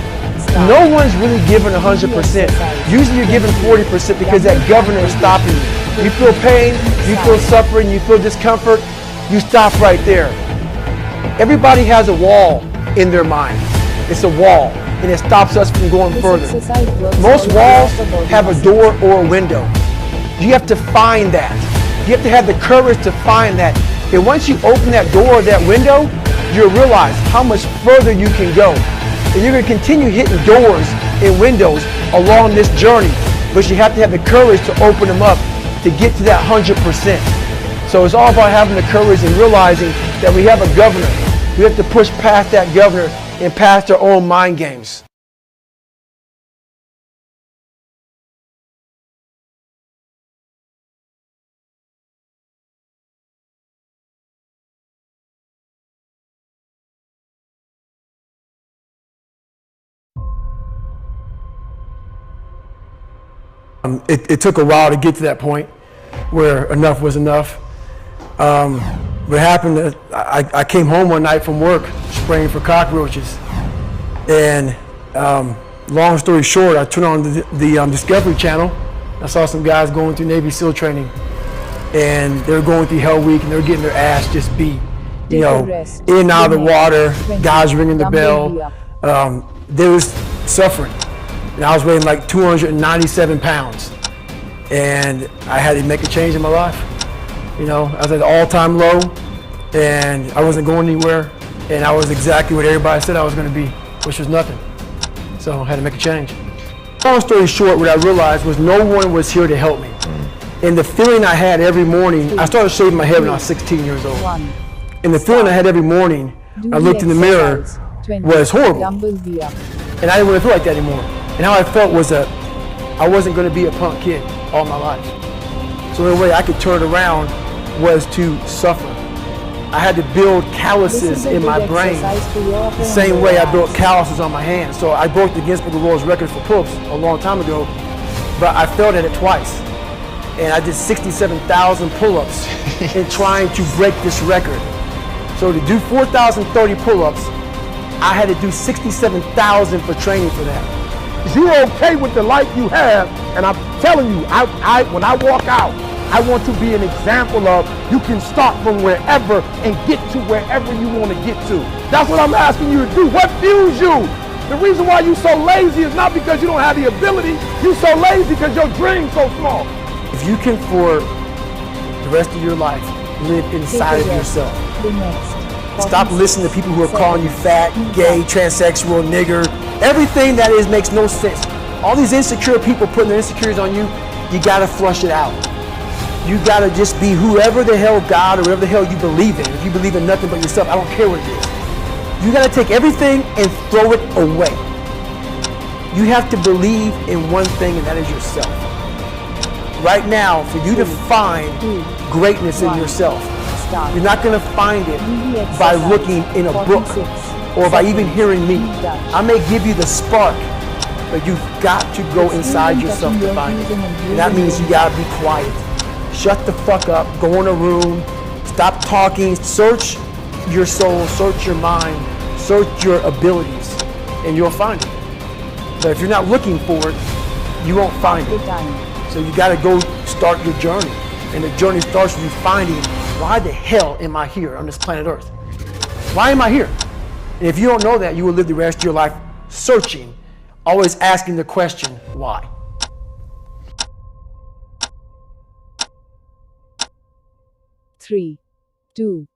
No one's really giving 100%. Usually you're giving 40% because that governor is stopping you. You feel pain, you feel suffering, you feel discomfort, you stop right there. Everybody has a wall in their mind. It's a wall, and it stops us from going further. Most walls have a door or a window. You have to find that. You have to have the courage to find that. And once you open that door or that window, you'll realize how much further you can go. And you're going to continue hitting doors and windows along this journey, but you have to have the courage to open them up to get to that 100%. So it's all about having the courage and realizing that we have a governor. We have to push past that governor and past our own mind games. It took a while to get to that point where enough was enough. What happened is I came home one night from work spraying for cockroaches, and long story short, I turned on the Discovery Channel. I saw some guys going through Navy SEAL training, and they were going through Hell Week, and they were getting their ass just beat. You know, in and out of the water, guys ringing the bell. They was suffering. And I was weighing like 297 pounds. And I had to make a change in my life. You know, I was at an all-time low, and I wasn't going anywhere, and I was exactly what everybody said I was going to be, which was nothing. So I had to make a change. Long story short, what I realized was no one was here to help me. And the feeling I had every morning, I started shaving my head when I was 16 years old. And the feeling I had every morning, I looked in the mirror, was horrible. And I didn't want to feel like that anymore. And how I felt was that I wasn't going to be a punk kid all my life. So the only way I could turn it around was to suffer. I had to build calluses in my brain the same way I built calluses on my hands. So I broke the Guinness Book of World Records for pull-ups a long time ago, but I failed at it twice. And I did 67,000 pull-ups in trying to break this record. So to do 4,030 pull-ups, I had to do 67,000 for training for that. You're okay with the life you have, and I'm telling you, when I walk out, I want to be an example of you can start from wherever and get to wherever you want to get to. That's what I'm asking you to do. What fuels you? The reason why you're so lazy is not because you don't have the ability. You're so lazy because your dream's so small. If you can, for the rest of your life, live inside of yourself. Stop listening to people who are calling you fat, gay, transsexual, nigger. Everything that is makes no sense. All these insecure people putting their insecurities on you, you gotta flush it out. You gotta just be whoever the hell God or whatever the hell you believe in. If you believe in nothing but yourself, I don't care what it is. You gotta take everything and throw it away. You have to believe in one thing, and that is yourself. Right now, for you to find greatness in yourself, you're not going to find it by looking in a book or by even hearing me. I may give you the spark, but you've got to go inside yourself to find it. And that means you got to be quiet. Shut the fuck up, go in a room, stop talking, search your soul, search your mind, search your abilities, and you'll find it. But if you're not looking for it, you won't find it. So you got to go start your journey. And the journey starts with you finding, why the hell am I here on this planet Earth? Why am I here? And if you don't know that, you will live the rest of your life searching, always asking the question, why? Three, two,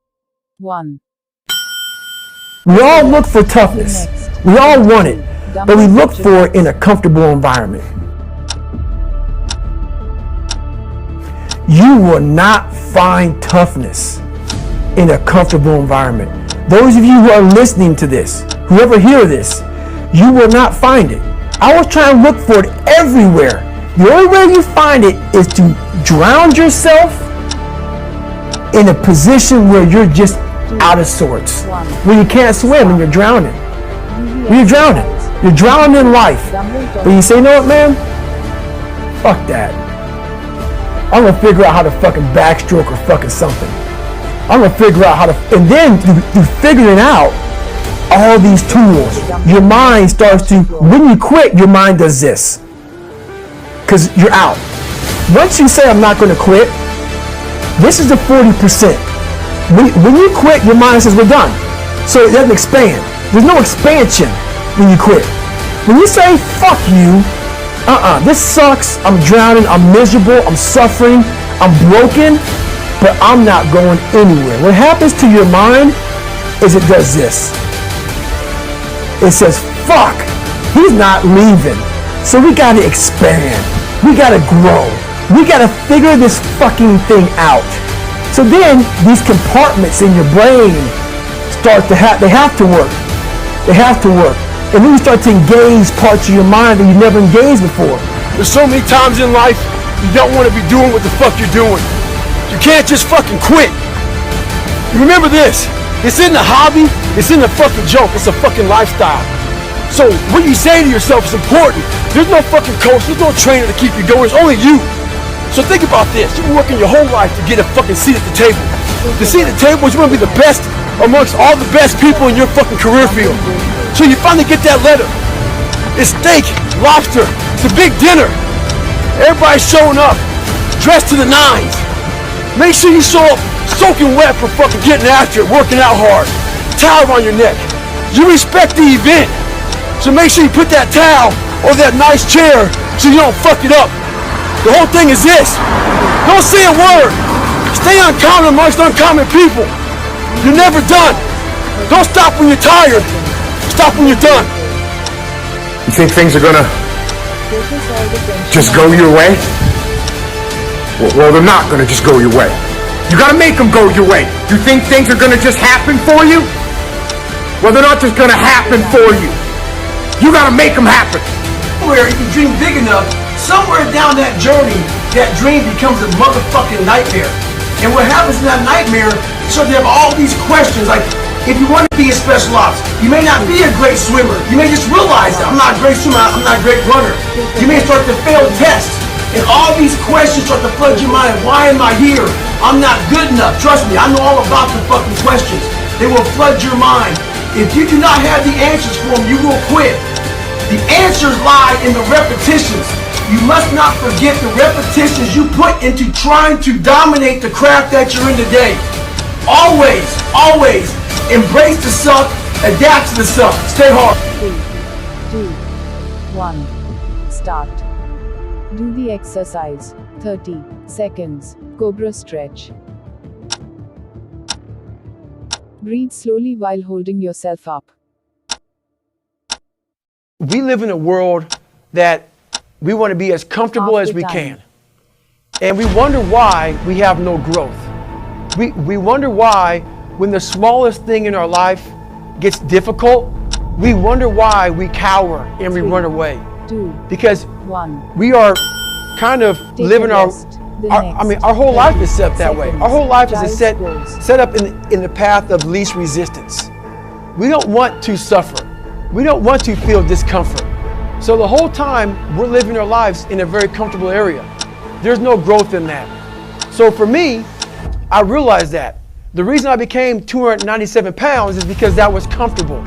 one. We all look for toughness. We all want it, but we look for it in a comfortable environment. You will not find toughness in a comfortable environment. Those of you who are listening to this, whoever hear this, you will not find it. I was trying to look for it everywhere. The only way you find it is to drown yourself in a position where you're just out of sorts, where you can't swim and you're drowning. You're drowning. You're drowning in life. But you say, you know what, man? Fuck that. I'm gonna figure out how to fucking backstroke or fucking something. I'm gonna figure out how to, and then through figuring out all these tools, your mind starts to, when you quit, your mind does this. Because you're out. Once you say, I'm not gonna quit, this is the 40%. When you quit, your mind says, we're done. So it doesn't expand. There's no expansion when you quit. When you say, fuck you, this sucks, I'm drowning, I'm miserable, I'm suffering, I'm broken, but I'm not going anywhere. What happens to your mind is it does this. It says, fuck, he's not leaving. So we gotta expand. We gotta grow. We gotta figure this fucking thing out. So then these compartments in your brain start to they have to work. They have to work. And then you start to engage parts of your mind that you never engaged before. There's so many times in life you don't want to be doing what the fuck you're doing. You can't just fucking quit. Remember this, it's in the hobby, it's in the fucking joke, it's a fucking lifestyle. So what you say to yourself is important. There's no fucking coach, there's no trainer to keep you going, it's only you. So think about this, you've been working your whole life to get a fucking seat at the table. The seat at the table is you want to be the best amongst all the best people in your fucking career field. So you finally get that letter. It's steak, lobster, it's a big dinner. Everybody's showing up, dressed to the nines. Make sure you show up soaking wet for fucking getting after it, working out hard. Towel around your neck. You respect the event. So make sure you put that towel over that nice chair so you don't fuck it up. The whole thing is this. Don't say a word. Stay uncommon amongst uncommon people. You're never done. Don't stop when you're tired. Stop when you're done. You think things are gonna just go your way? Well, they're not gonna just go your way. You gotta make them go your way. You think things are gonna just happen for you? Well, they're not just gonna happen for you. You gotta make them happen. Somewhere, if you dream big enough, somewhere down that journey, that dream becomes a motherfucking nightmare. And what happens in that nightmare, you start to have all these questions like, if you want to be a special ops, you may not be a great swimmer. You may just realize that I'm not a great swimmer, I'm not a great runner. You may start to fail tests. And all these questions start to flood your mind. Why am I here? I'm not good enough. Trust me, I know all about the fucking questions. They will flood your mind. If you do not have the answers for them, you will quit. The answers lie in the repetitions. You must not forget the repetitions you put into trying to dominate the craft that you're in today. Always, always embrace the suck, adapt to the suck. Stay hard. 3, 2, 1. Start. Do the exercise. 30 seconds. Cobra stretch. Breathe slowly while holding yourself up. We live in a world that we want to be as comfortable as we can. And we wonder why we have no growth. We wonder why when the smallest thing in our life gets difficult, we wonder why we cower and we run away. 2, because 1. We are kind of living our whole life is set that way. Our whole life is set up in the path of least resistance. We don't want to suffer. We don't want to feel discomfort. So the whole time we're living our lives in a very comfortable area. There's no growth in that. So for me, I realized that. The reason I became 297 pounds is because that was comfortable.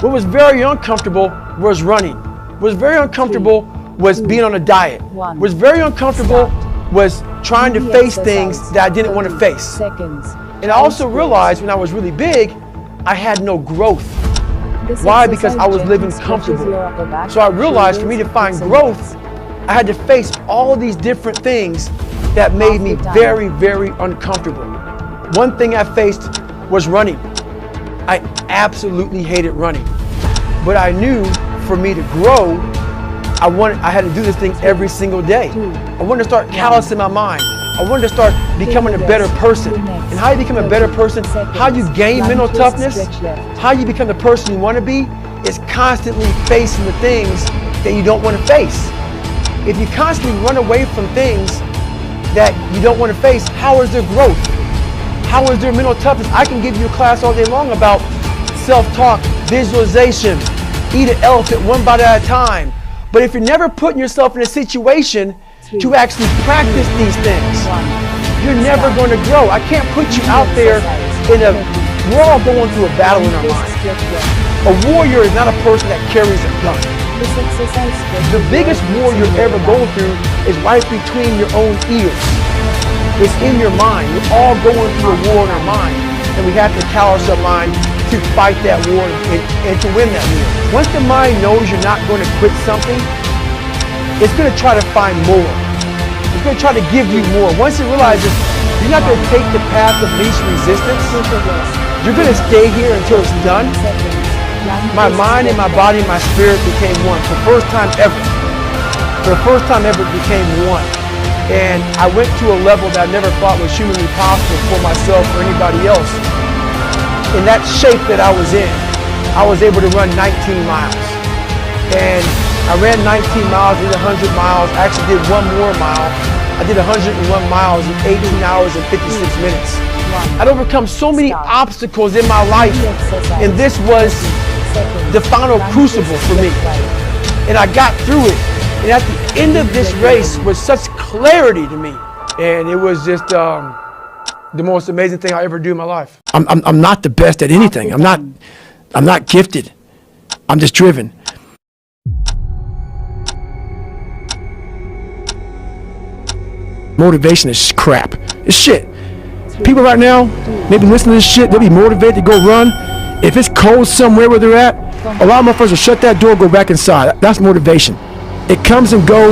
What was very uncomfortable was running. What was very uncomfortable was being on a diet. What was very uncomfortable was trying to face things that I didn't want to face. Seconds. And I also realized when I was really big, I had no growth. This Why? Because exercise I was living gently stretches comfortable. your upper back, So I realized for me to shoulders, find hips, and growth, necks. I had to face all these different things that made me very, very uncomfortable. One thing I faced was running. I absolutely hated running. But I knew for me to grow, I had to do this thing every single day. I wanted to start callousing my mind. I wanted to start becoming a better person. And how you become a better person, how you gain mental toughness, how you become the person you want to be, is constantly facing the things that you don't want to face. If you constantly run away from things that you don't want to face, how is there growth? How is there mental toughness? I can give you a class all day long about self-talk, visualization, eat an elephant one bite at a time. But if you're never putting yourself in a situation to actually practice these things, you're never going to grow. I can't put you out there we're all going through a battle in our mind. A warrior is not a person that carries a gun. The biggest war you're ever going through is right between your own ears. It's in your mind. We're all going through a war in our mind. And we have to callous our mind to fight that war and to win that war. Once the mind knows you're not going to quit something, it's going to try to find more. It's going to try to give you more. Once it realizes you're not going to take the path of least resistance, you're going to stay here until it's done. My mind and my body and my spirit became one. For the first time ever. For the first time ever, it became one. And I went to a level that I never thought was humanly possible for myself or anybody else. In that shape that I was in, I was able to run 19 miles. And I ran 19 miles, did 100 miles, I actually did one more mile. I did 101 miles in 18 hours and 56 minutes. I'd overcome so many obstacles in my life, and this was the final crucible for me. And I got through it. And at the end of this race was such clarity to me. And it was just the most amazing thing I ever do in my life. I'm not the best at anything. I'm not gifted. I'm just driven. Motivation is crap. It's shit. People right now, maybe listening to this shit, they'll be motivated to go run. If it's cold somewhere where they're at, a lot of motherfuckers will shut that door, go back inside. That's motivation. It comes and goes.